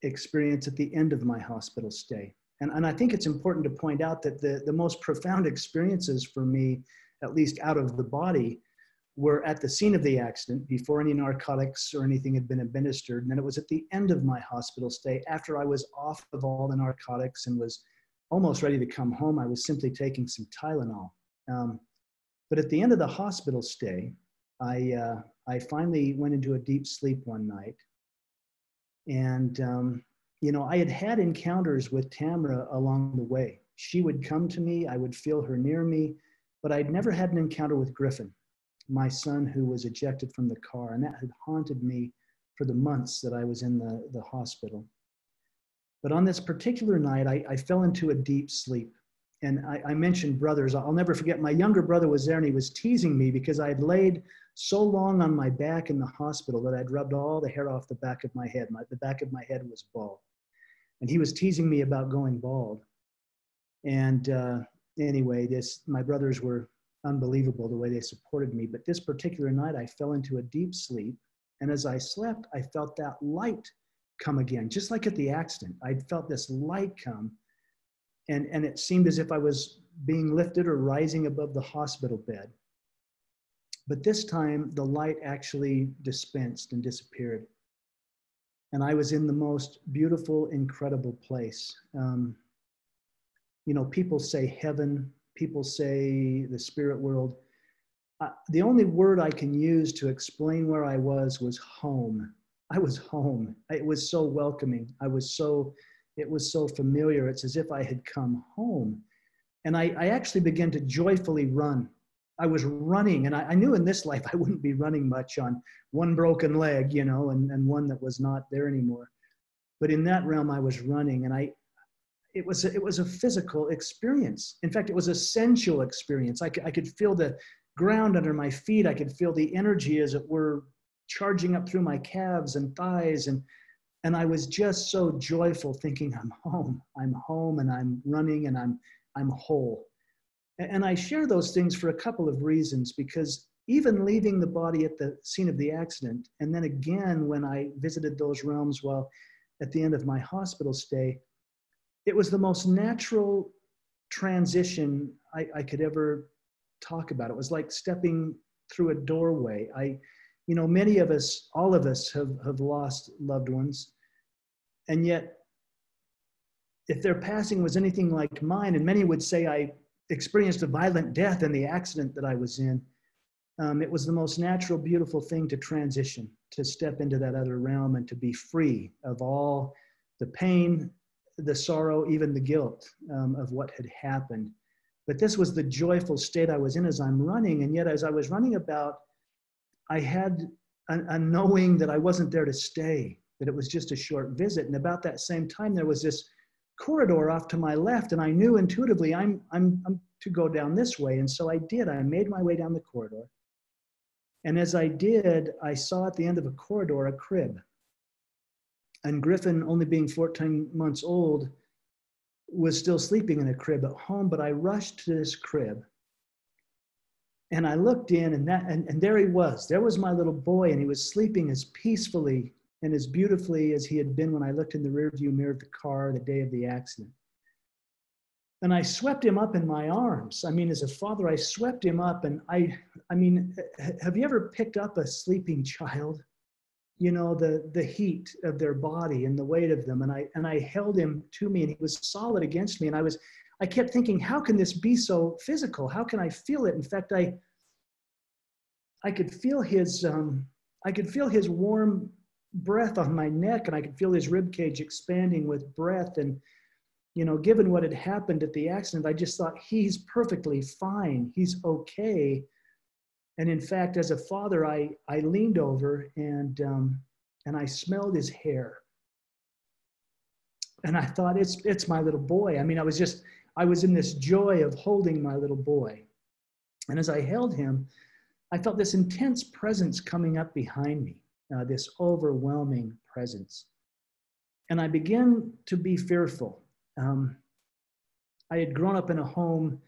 experience at the end of my hospital stay. And I think it's important to point out that the most profound experiences for me, at least out of the body, were at the scene of the accident, before any narcotics or anything had been administered. And then it was at the end of my hospital stay, after I was off of all the narcotics and was almost ready to come home. I was simply taking some Tylenol. But at the end of the hospital stay, I finally went into a deep sleep one night. And, I had had encounters with Tamara along the way. She would come to me, I would feel her near me, but I'd never had an encounter with Griffin, my son who was ejected from the car. And that had haunted me for the months that I was in the hospital. But on this particular night, I fell into a deep sleep. And I mentioned brothers. I'll never forget, my younger brother was there and he was teasing me because I had laid so long on my back in the hospital that I'd rubbed all the hair off the back of my head. The back of my head was bald. And he was teasing me about going bald. And anyway, my brothers were unbelievable the way they supported me. But this particular night, I fell into a deep sleep. And as I slept, I felt that light come again, just like at the accident. I felt this light come, and it seemed as if I was being lifted or rising above the hospital bed. But this time, the light actually dispensed and disappeared. And I was in the most beautiful, incredible place. People say heaven. People say the spirit world. The only word I can use to explain where I was home. I was home. It was so welcoming. It was so familiar. It's as if I had come home. And I actually began to joyfully run. I was running, and I knew in this life I wouldn't be running much on one broken leg, and one that was not there anymore. But in that realm, I was running, and it was a physical experience. In fact, it was a sensual experience. I could feel the ground under my feet. I could feel the energy, as it were, charging up through my calves and thighs. And I was just so joyful, thinking, I'm home, and I'm running, and I'm whole. And I share those things for a couple of reasons, because even leaving the body at the scene of the accident, and then again when I visited those realms while at the end of my hospital stay, it was the most natural transition I could ever talk about. It was like stepping through a doorway. Many of us, all of us have lost loved ones. And yet, if their passing was anything like mine, and many would say I experienced a violent death in the accident that I was in, it was the most natural, beautiful thing to transition, to step into that other realm and to be free of all the pain, the sorrow, even the guilt of what had happened. But this was the joyful state I was in as I'm running. And yet as I was running about, I had a knowing that I wasn't there to stay, that it was just a short visit. And about that same time, there was this corridor off to my left, and I knew intuitively I'm to go down this way. And so I did. I made my way down the corridor. And as I did, I saw at the end of a corridor a crib. And Griffin, only being 14 months old, was still sleeping in a crib at home, but I rushed to this crib. And I looked in, and there he was. There was my little boy, and he was sleeping as peacefully and as beautifully as he had been when I looked in the rearview mirror of the car the day of the accident. And I swept him up in my arms. I mean, as a father, I swept him up, and I mean, have you ever picked up a sleeping child? You know, the heat of their body and the weight of them. And I held him to me, and he was solid against me. And I kept thinking, how can this be so physical? How can I feel it? In fact, I could feel his warm breath on my neck, and I could feel his rib cage expanding with breath. And, you know, given what had happened at the accident, I just thought, he's perfectly fine. He's okay. And in fact, as a father, I leaned over and I smelled his hair. And I thought, it's my little boy. I mean, I was in this joy of holding my little boy. And as I held him, I felt this intense presence coming up behind me, this overwhelming presence. And I began to be fearful. I had grown up in a home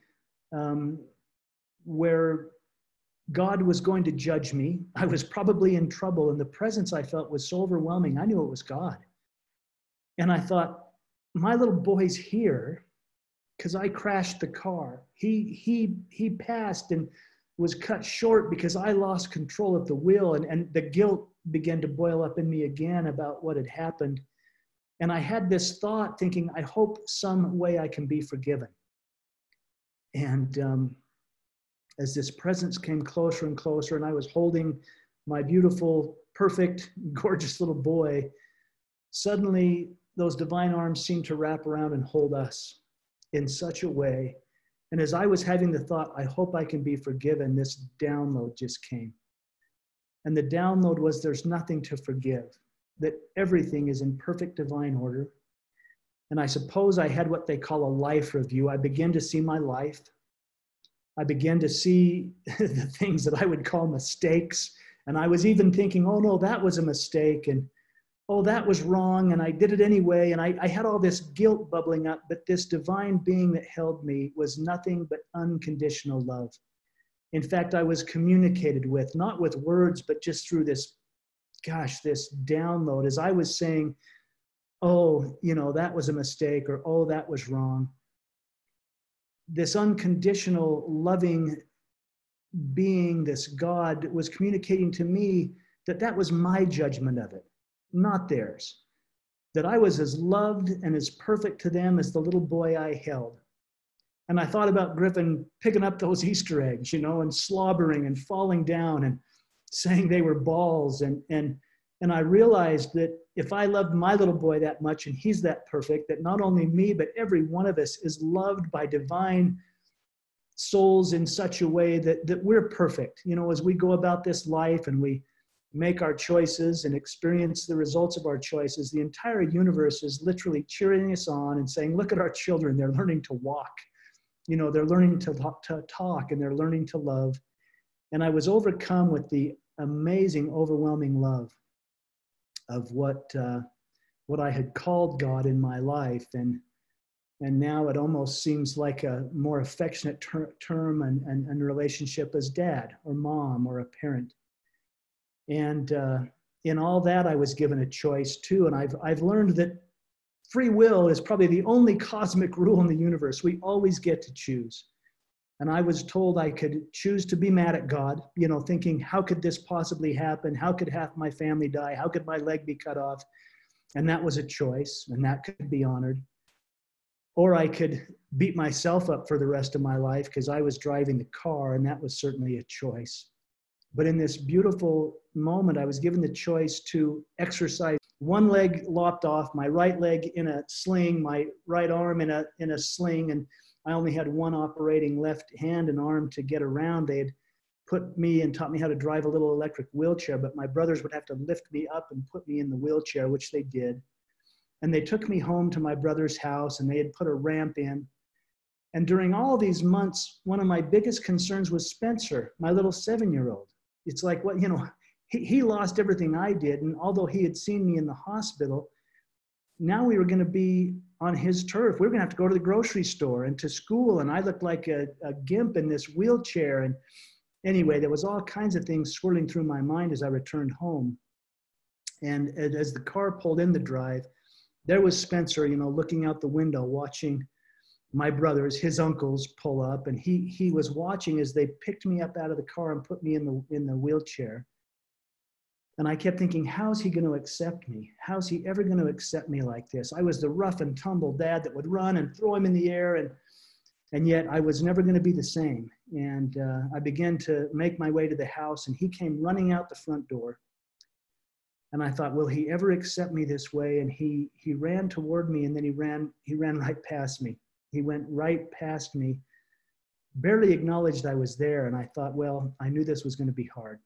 where God was going to judge me. I was probably in trouble, and the presence I felt was so overwhelming. I knew it was God. And I thought, my little boy's here because I crashed the car. He passed and was cut short because I lost control of the wheel, and the guilt began to boil up in me again about what had happened. And I had this thought thinking, I hope some way I can be forgiven. And as this presence came closer and closer, and I was holding my beautiful, perfect, gorgeous little boy, suddenly those divine arms seemed to wrap around and hold us in such a way. And as I was having the thought, I hope I can be forgiven, this download just came. And the download was, there's nothing to forgive, that everything is in perfect divine order. And I suppose I had what they call a life review. I began to see my life. I began to see the things that I would call mistakes. And I was even thinking, oh no, that was a mistake. And oh, that was wrong. And I did it anyway. And I had all this guilt bubbling up, but this divine being that held me was nothing but unconditional love. In fact, I was communicated with, not with words, but just through this, this download. As I was saying, oh, you know, that was a mistake, or oh, that was wrong. This unconditional, loving being, this God, was communicating to me that that was my judgment of it, not theirs. That I was as loved and as perfect to them as the little boy I held. And I thought about Griffin picking up those Easter eggs, you know, and slobbering and falling down and saying they were balls. And I realized that if I loved my little boy that much, and he's that perfect, that not only me, but every one of us is loved by divine souls in such a way that we're perfect. You know, as we go about this life and we make our choices and experience the results of our choices, the entire universe is literally cheering us on and saying, look at our children, they're learning to walk. You know, they're learning to talk, and they're learning to love. And I was overcome with the amazing, overwhelming love of what I had called God in my life. And now it almost seems like a more affectionate term and relationship as dad or mom or a parent. And in all that, I was given a choice too. And I've learned that free will is probably the only cosmic rule in the universe. We always get to choose. And I was told I could choose to be mad at God, you know, thinking, how could this possibly happen? How could half my family die? How could my leg be cut off? And that was a choice, and that could be honored. Or I could beat myself up for the rest of my life because I was driving the car, and that was certainly a choice. But in this beautiful moment, I was given the choice to exercise. One leg lopped off, my right leg in a sling, my right arm in a sling, and I only had one operating left hand and arm to get around. They had put me and taught me how to drive a little electric wheelchair, but my brothers would have to lift me up and put me in the wheelchair, which they did. And they took me home to my brother's house, and they had put a ramp in. And during all these months, one of my biggest concerns was Spencer, my little 7-year-old. It's like, what, you know, he lost everything I did. And although he had seen me in the hospital, now we were going to be on his turf. We were going to have to go to the grocery store and to school. And I looked like a gimp in this wheelchair. And anyway, there was all kinds of things swirling through my mind as I returned home. And as the car pulled in the drive, there was Spencer, you know, looking out the window, watching my brothers, his uncles, pull up. And he was watching as they picked me up out of the car and put me in the wheelchair. And I kept thinking, how's he going to accept me? How's he ever going to accept me like this? I was the rough and tumble dad that would run and throw him in the air. And yet I was never going to be the same. And I began to make my way to the house, and he came running out the front door. And I thought, will he ever accept me this way? And he ran toward me, and then he ran right past me. He went right past me, barely acknowledged I was there. And I thought, well, I knew this was going to be hard.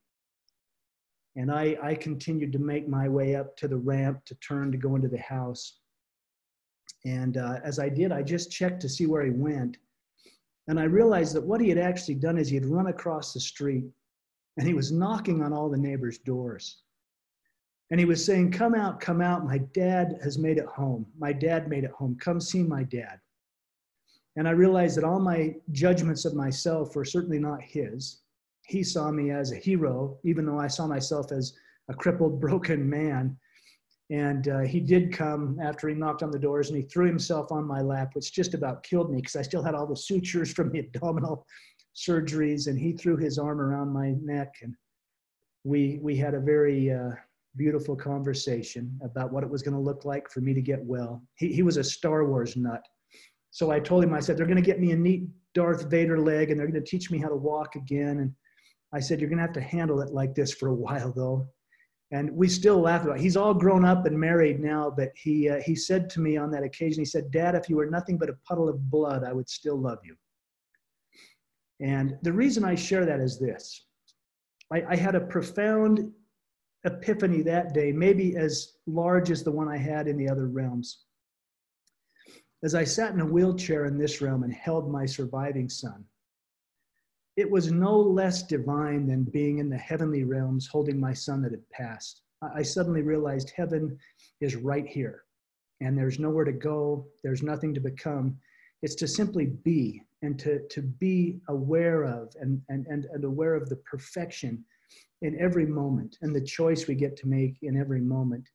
And I continued to make my way up to the ramp to turn to go into the house. And as I did, I just checked to see where he went. And I realized that what he had actually done is he had run across the street, and he was knocking on all the neighbors' doors. And he was saying, come out, my dad has made it home. My dad made it home. Come see my dad. And I realized that all my judgments of myself were certainly not his. He saw me as a hero, even though I saw myself as a crippled, broken man. And he did come after he knocked on the doors, and he threw himself on my lap, which just about killed me because I still had all the sutures from the abdominal surgeries. And he threw his arm around my neck, and we had a very beautiful conversation about what it was going to look like for me to get well. He was a Star Wars nut. So I told him, I said, they're going to get me a neat Darth Vader leg, and they're going to teach me how to walk again. And I said, you're going to have to handle it like this for a while, though. And we still laugh about it. He's all grown up and married now, but he said to me on that occasion, he said, Dad, if you were nothing but a puddle of blood, I would still love you. And the reason I share that is this. I had a profound epiphany that day, maybe as large as the one I had in the other realms. As I sat in a wheelchair in this realm and held my surviving son, it was no less divine than being in the heavenly realms holding my son that had passed. I suddenly realized heaven is right here, and there's nowhere to go. There's nothing to become. It's to simply be, and to be aware of and aware of the perfection in every moment and the choice we get to make in every moment.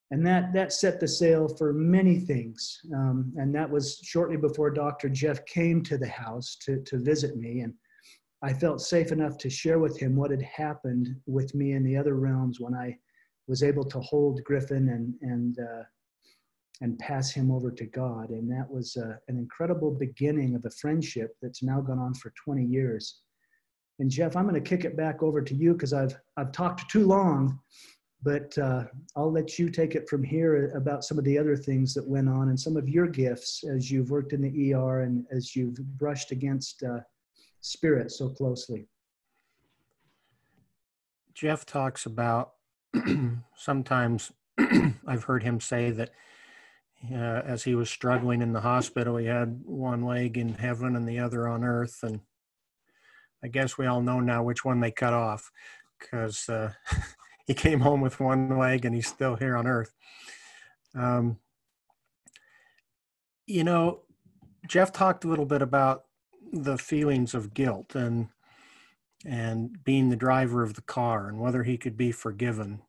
And that set the sail for many things. And that was shortly before Dr. Jeff came to the house to visit me. And I felt safe enough to share with him what had happened with me in the other realms when I was able to hold Griffin and pass him over to God. And that was an incredible beginning of a friendship that's now gone on for 20 years. And Jeff, I'm going to kick it back over to you because I've talked too long, but I'll let you take it from here about some of the other things that went on and some of your gifts as you've worked in the ER and as you've brushed against spirit so closely. Jeff talks about sometimes I've heard him say that as he was struggling in the hospital, he had one leg in heaven and the other on earth. And I guess we all know now which one they cut off because he came home with one leg and he's still here on earth. You know, Jeff talked a little bit about the feelings of guilt and being the driver of the car and whether he could be forgiven.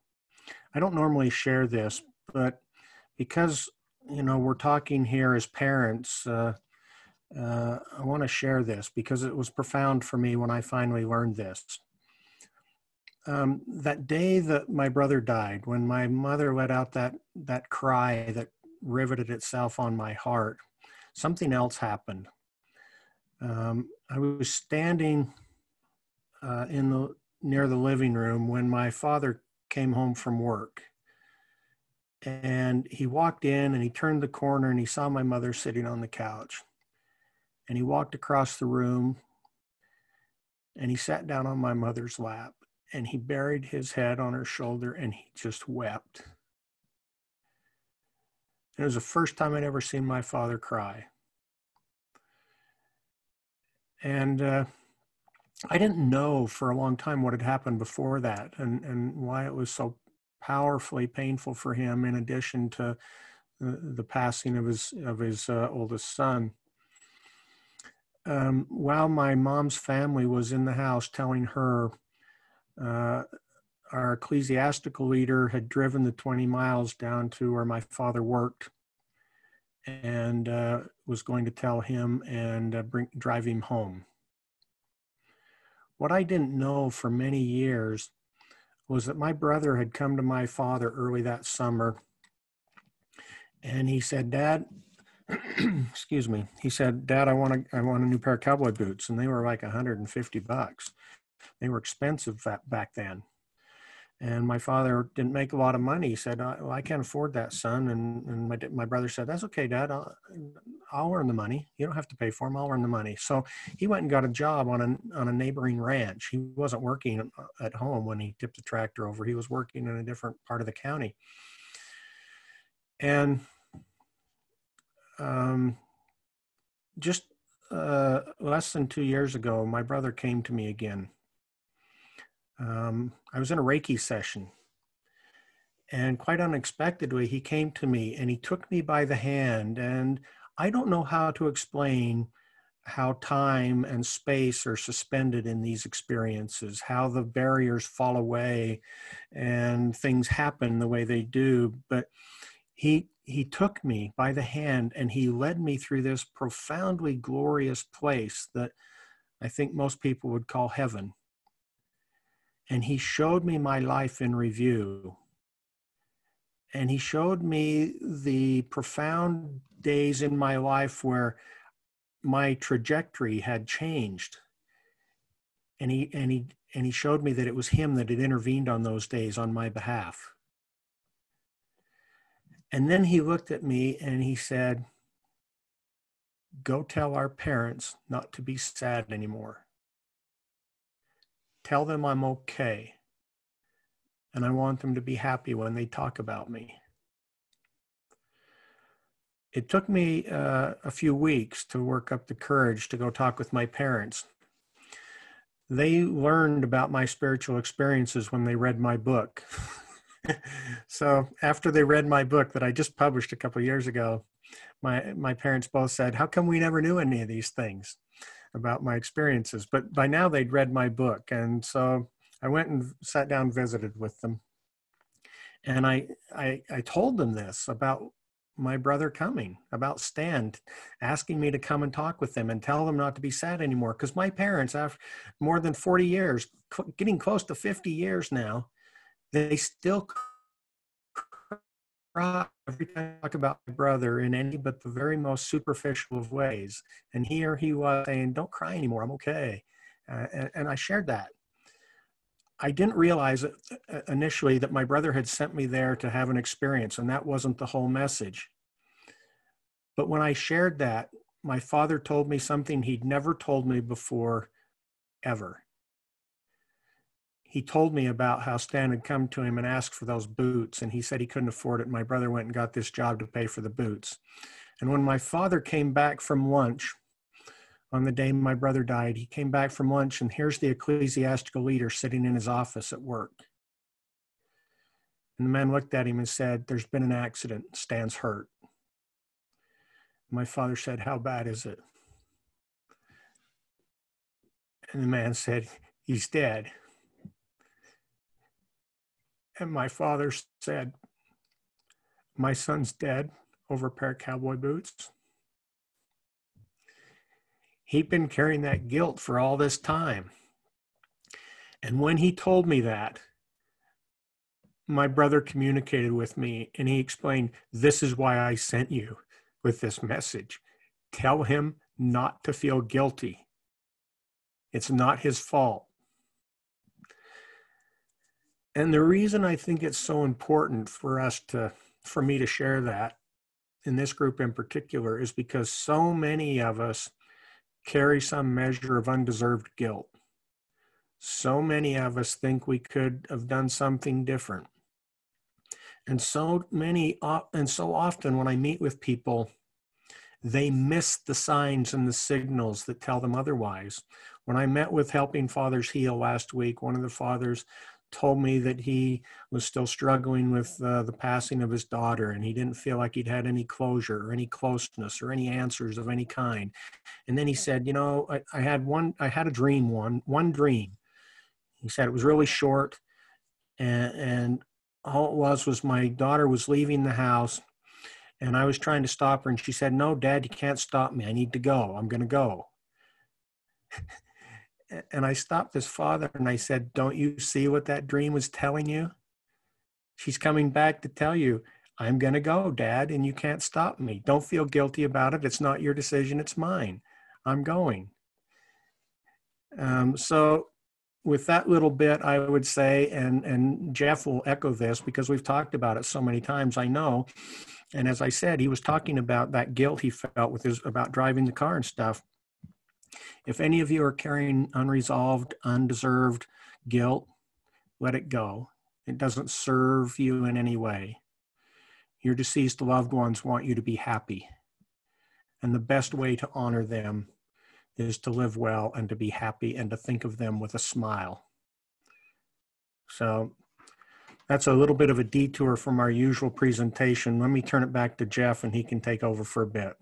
I don't normally share this, but because, you know, we're talking here as parents, I want to share this because it was profound for me when I finally learned this. That day that my brother died, when my mother let out that cry that riveted itself on my heart, something else happened. I was standing in near the living room when my father came home from work. And he walked in and he turned the corner and he saw my mother sitting on the couch. And he walked across the room and he sat down on my mother's lap and he buried his head on her shoulder and he just wept. It was the first time I'd ever seen my father cry. And I didn't know for a long time what had happened before that and why it was so powerfully painful for him, in addition to the passing of his oldest son. While my mom's family was in the house telling her, our ecclesiastical leader had driven the 20 miles down to where my father worked and was going to tell him and drive him home. What I didn't know for many years was that my brother had come to my father early that summer and he said, "Dad," excuse me, he said, "Dad, I want a new pair of cowboy boots." And they were like $150. They were expensive back then. And my father didn't make a lot of money. He said, "Well, I can't afford that, son." And my brother said, "That's okay, Dad. I'll earn the money. You don't have to pay for them. I'll earn the money." So he went and got a job on a neighboring ranch. He wasn't working at home when he tipped the tractor over. He was working in a different part of the county. And just less than 2 years ago, my brother came to me again. I was in a Reiki session, and quite unexpectedly, he came to me and he took me by the hand. And I don't know how to explain how time and space are suspended in these experiences, how the barriers fall away and things happen the way they do. But he took me by the hand and he led me through this profoundly glorious place that I think most people would call heaven. And he showed me my life in review. And he showed me the profound days in my life where my trajectory had changed. And he showed me that it was him that had intervened on those days on my behalf. And then he looked at me and he said, "Go tell our parents not to be sad anymore. Tell them I'm okay. And I want them to be happy when they talk about me." It took me a few weeks to work up the courage to go talk with my parents. They learned about my spiritual experiences when they read my book. So after they read my book that I just published a couple of years ago, my parents both said, "How come we never knew any of these things about my experiences?" But by now they'd read my book. And so I went and sat down and visited with them. And I told them this about my brother coming, about Stan asking me to come and talk with them and tell them not to be sad anymore. Because my parents, after more than 40 years, getting close to 50 years now, they still cry every time I talk about my brother in any but the very most superficial of ways. And here he was saying, "Don't cry anymore, I'm okay." And I shared that. I didn't realize initially that my brother had sent me there to have an experience, and that wasn't the whole message. But when I shared that, my father told me something he'd never told me before, ever. He told me about how Stan had come to him and asked for those boots, and he said he couldn't afford it. My brother went and got this job to pay for the boots. And when my father came back from lunch, on the day my brother died, he came back from lunch, and here's the ecclesiastical leader sitting in his office at work. And the man looked at him and said, "There's been an accident. Stan's hurt." My father said, "How bad is it?" And the man said, "He's dead." And my father said, "My son's dead over a pair of cowboy boots." He'd been carrying that guilt for all this time. And when he told me that, my brother communicated with me and he explained, "This is why I sent you with this message. Tell him not to feel guilty. It's not his fault." And the reason I think it's so important for me to share that in this group in particular is because so many of us carry some measure of undeserved guilt. So many of us think we could have done something different. And so often when I meet with people, they miss the signs and the signals that tell them otherwise. When I met with Helping Fathers Heal last week, one of the fathers told me that he was still struggling with the passing of his daughter, and he didn't feel like he'd had any closure or any closeness or any answers of any kind. And then he said, you know, I had a dream, one dream. He said it was really short, and all it was my daughter was leaving the house, and I was trying to stop her, and she said, "No, Dad, you can't stop me. I need to go. I'm going to go." And I stopped this father and I said, "Don't you see what that dream was telling you? She's coming back to tell you, I'm going to go, Dad, and you can't stop me. Don't feel guilty about it. It's not your decision. It's mine. I'm going." So with that little bit, I would say, and Jeff will echo this because we've talked about it so many times, I know. And as I said, he was talking about that guilt he felt about driving the car and stuff. If any of you are carrying unresolved, undeserved guilt, let it go. It doesn't serve you in any way. Your deceased loved ones want you to be happy. And the best way to honor them is to live well and to be happy and to think of them with a smile. So that's a little bit of a detour from our usual presentation. Let me turn it back to Jeff and he can take over for a bit.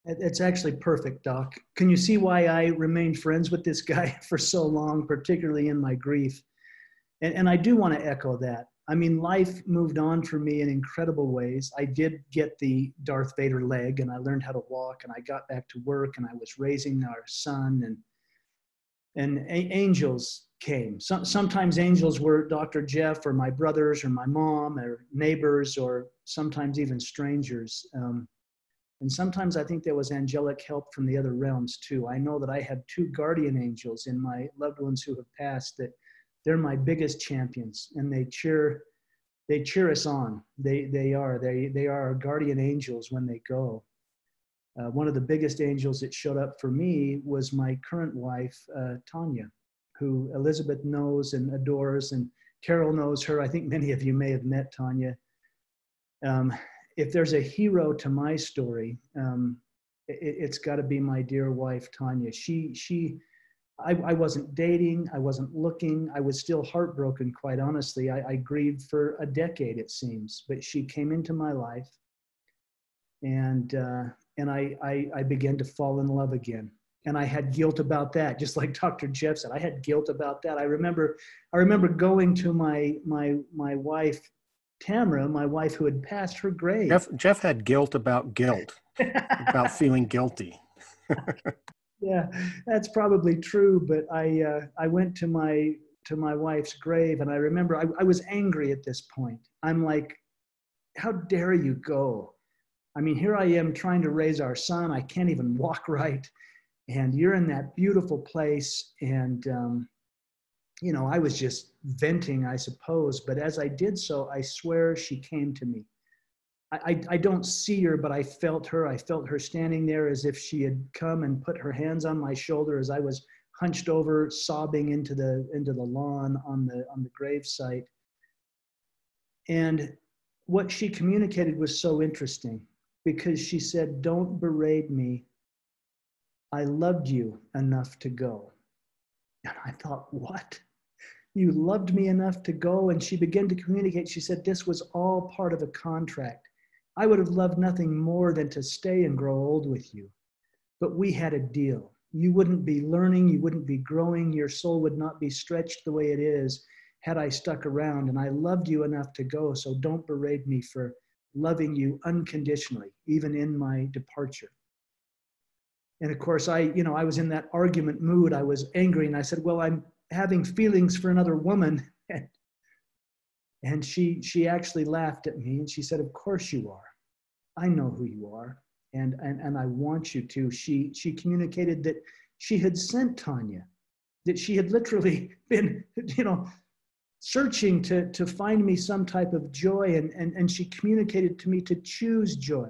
It's actually perfect, Doc. Can you see why I remained friends with this guy for so long, particularly in my grief? And I do want to echo that. I mean, life moved on for me in incredible ways. I did get the Darth Vader leg and I learned how to walk and I got back to work and I was raising our son and angels came. Sometimes angels were Dr. Jeff or my brothers or my mom or neighbors or sometimes even strangers. And sometimes I think there was angelic help from the other realms too. I know that I have two guardian angels in my loved ones who have passed that they're my biggest champions and they cheer us on. They are our guardian angels when they go. One of the biggest angels that showed up for me was my current wife, Tanya, who Elizabeth knows and adores, and Carol knows her. I think many of you may have met Tanya. If there's a hero to my story, it's got to be my dear wife, Tanya. I wasn't dating, I wasn't looking, I was still heartbroken, quite honestly. I grieved for a decade, it seems, but she came into my life and I began to fall in love again. And I had guilt about that, just like Dr. Jeff said. I had guilt about that. I remember going to my wife, Tamara, my wife who had passed her grave. Jeff had guilt, about feeling guilty. Yeah, that's probably true. But I went to my wife's grave, and I remember I was angry at this point. I'm like, how dare you go? I mean, here I am trying to raise our son. I can't even walk right, and you're in that beautiful place. And I was just venting, I suppose. But as I did so, I swear she came to me. I don't see her, but I felt her. I felt her standing there as if she had come and put her hands on my shoulder as I was hunched over, sobbing into the lawn on the gravesite. And what she communicated was so interesting because she said, "Don't berate me. I loved you enough to go." And I thought, what? You loved me enough to go? And she began to communicate. She said, this was all part of a contract. I would have loved nothing more than to stay and grow old with you. But we had a deal. You wouldn't be learning. You wouldn't be growing. Your soul would not be stretched the way it is had I stuck around. And I loved you enough to go. So don't berate me for loving you unconditionally, even in my departure. And of course, I was in that argument mood. I was angry. And I said, well, I'm having feelings for another woman. And she actually laughed at me and she said, of course you are. I know who you are. And I want you to. She communicated that she had sent Tanya, that she had literally been, searching to find me some type of joy. And she communicated to me to choose joy,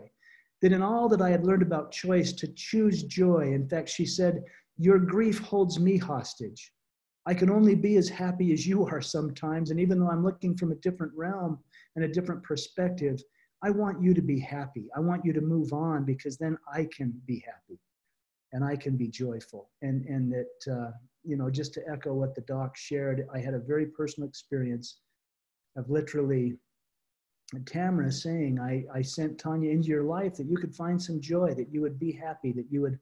that in all that I had learned about choice, to choose joy. In fact, she said, your grief holds me hostage. I can only be as happy as you are sometimes. And even though I'm looking from a different realm and a different perspective, I want you to be happy. I want you to move on, because then I can be happy and I can be joyful. And that, you know, just to echo what the doc shared, I had a very personal experience of literally Tamara saying, I sent Tanya into your life that you could find some joy, that you would be happy, that you would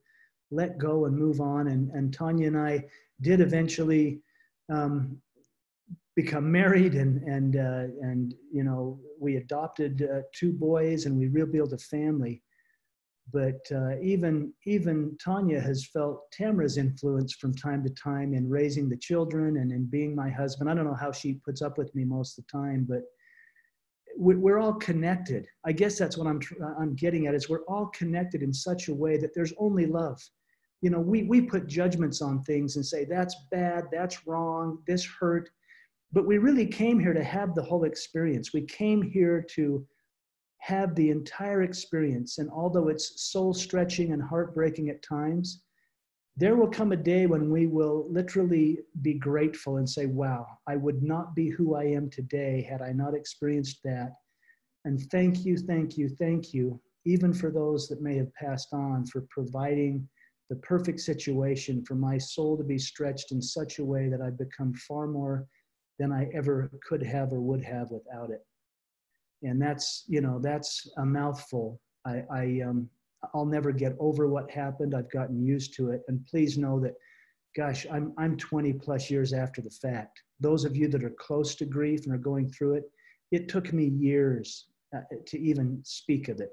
let go and move on. And Tanya and I did eventually become married, and you know, we adopted 2 boys, and we rebuilt a family. But even Tanya has felt Tamara's influence from time to time in raising the children and in being my husband. I don't know how she puts up with me most of the time, but we're all connected. I guess that's what I'm getting at, is we're all connected in such a way that there's only love. You know, we put judgments on things and say, that's bad, that's wrong, this hurt. But we really came here to have the whole experience. We came here to have the entire experience. And although it's soul stretching and heartbreaking at times, there will come a day when we will literally be grateful and say, wow, I would not be who I am today had I not experienced that. And thank you, thank you, thank you, even for those that may have passed on, for providing the perfect situation for my soul to be stretched in such a way that I've become far more than I ever could have or would have without it. And that's, you know, that's a mouthful. I'll never get over what happened. I've gotten used to it. And please know that, gosh, I'm 20 plus years after the fact. Those of you that are close to grief and are going through it, it took me years to even speak of it.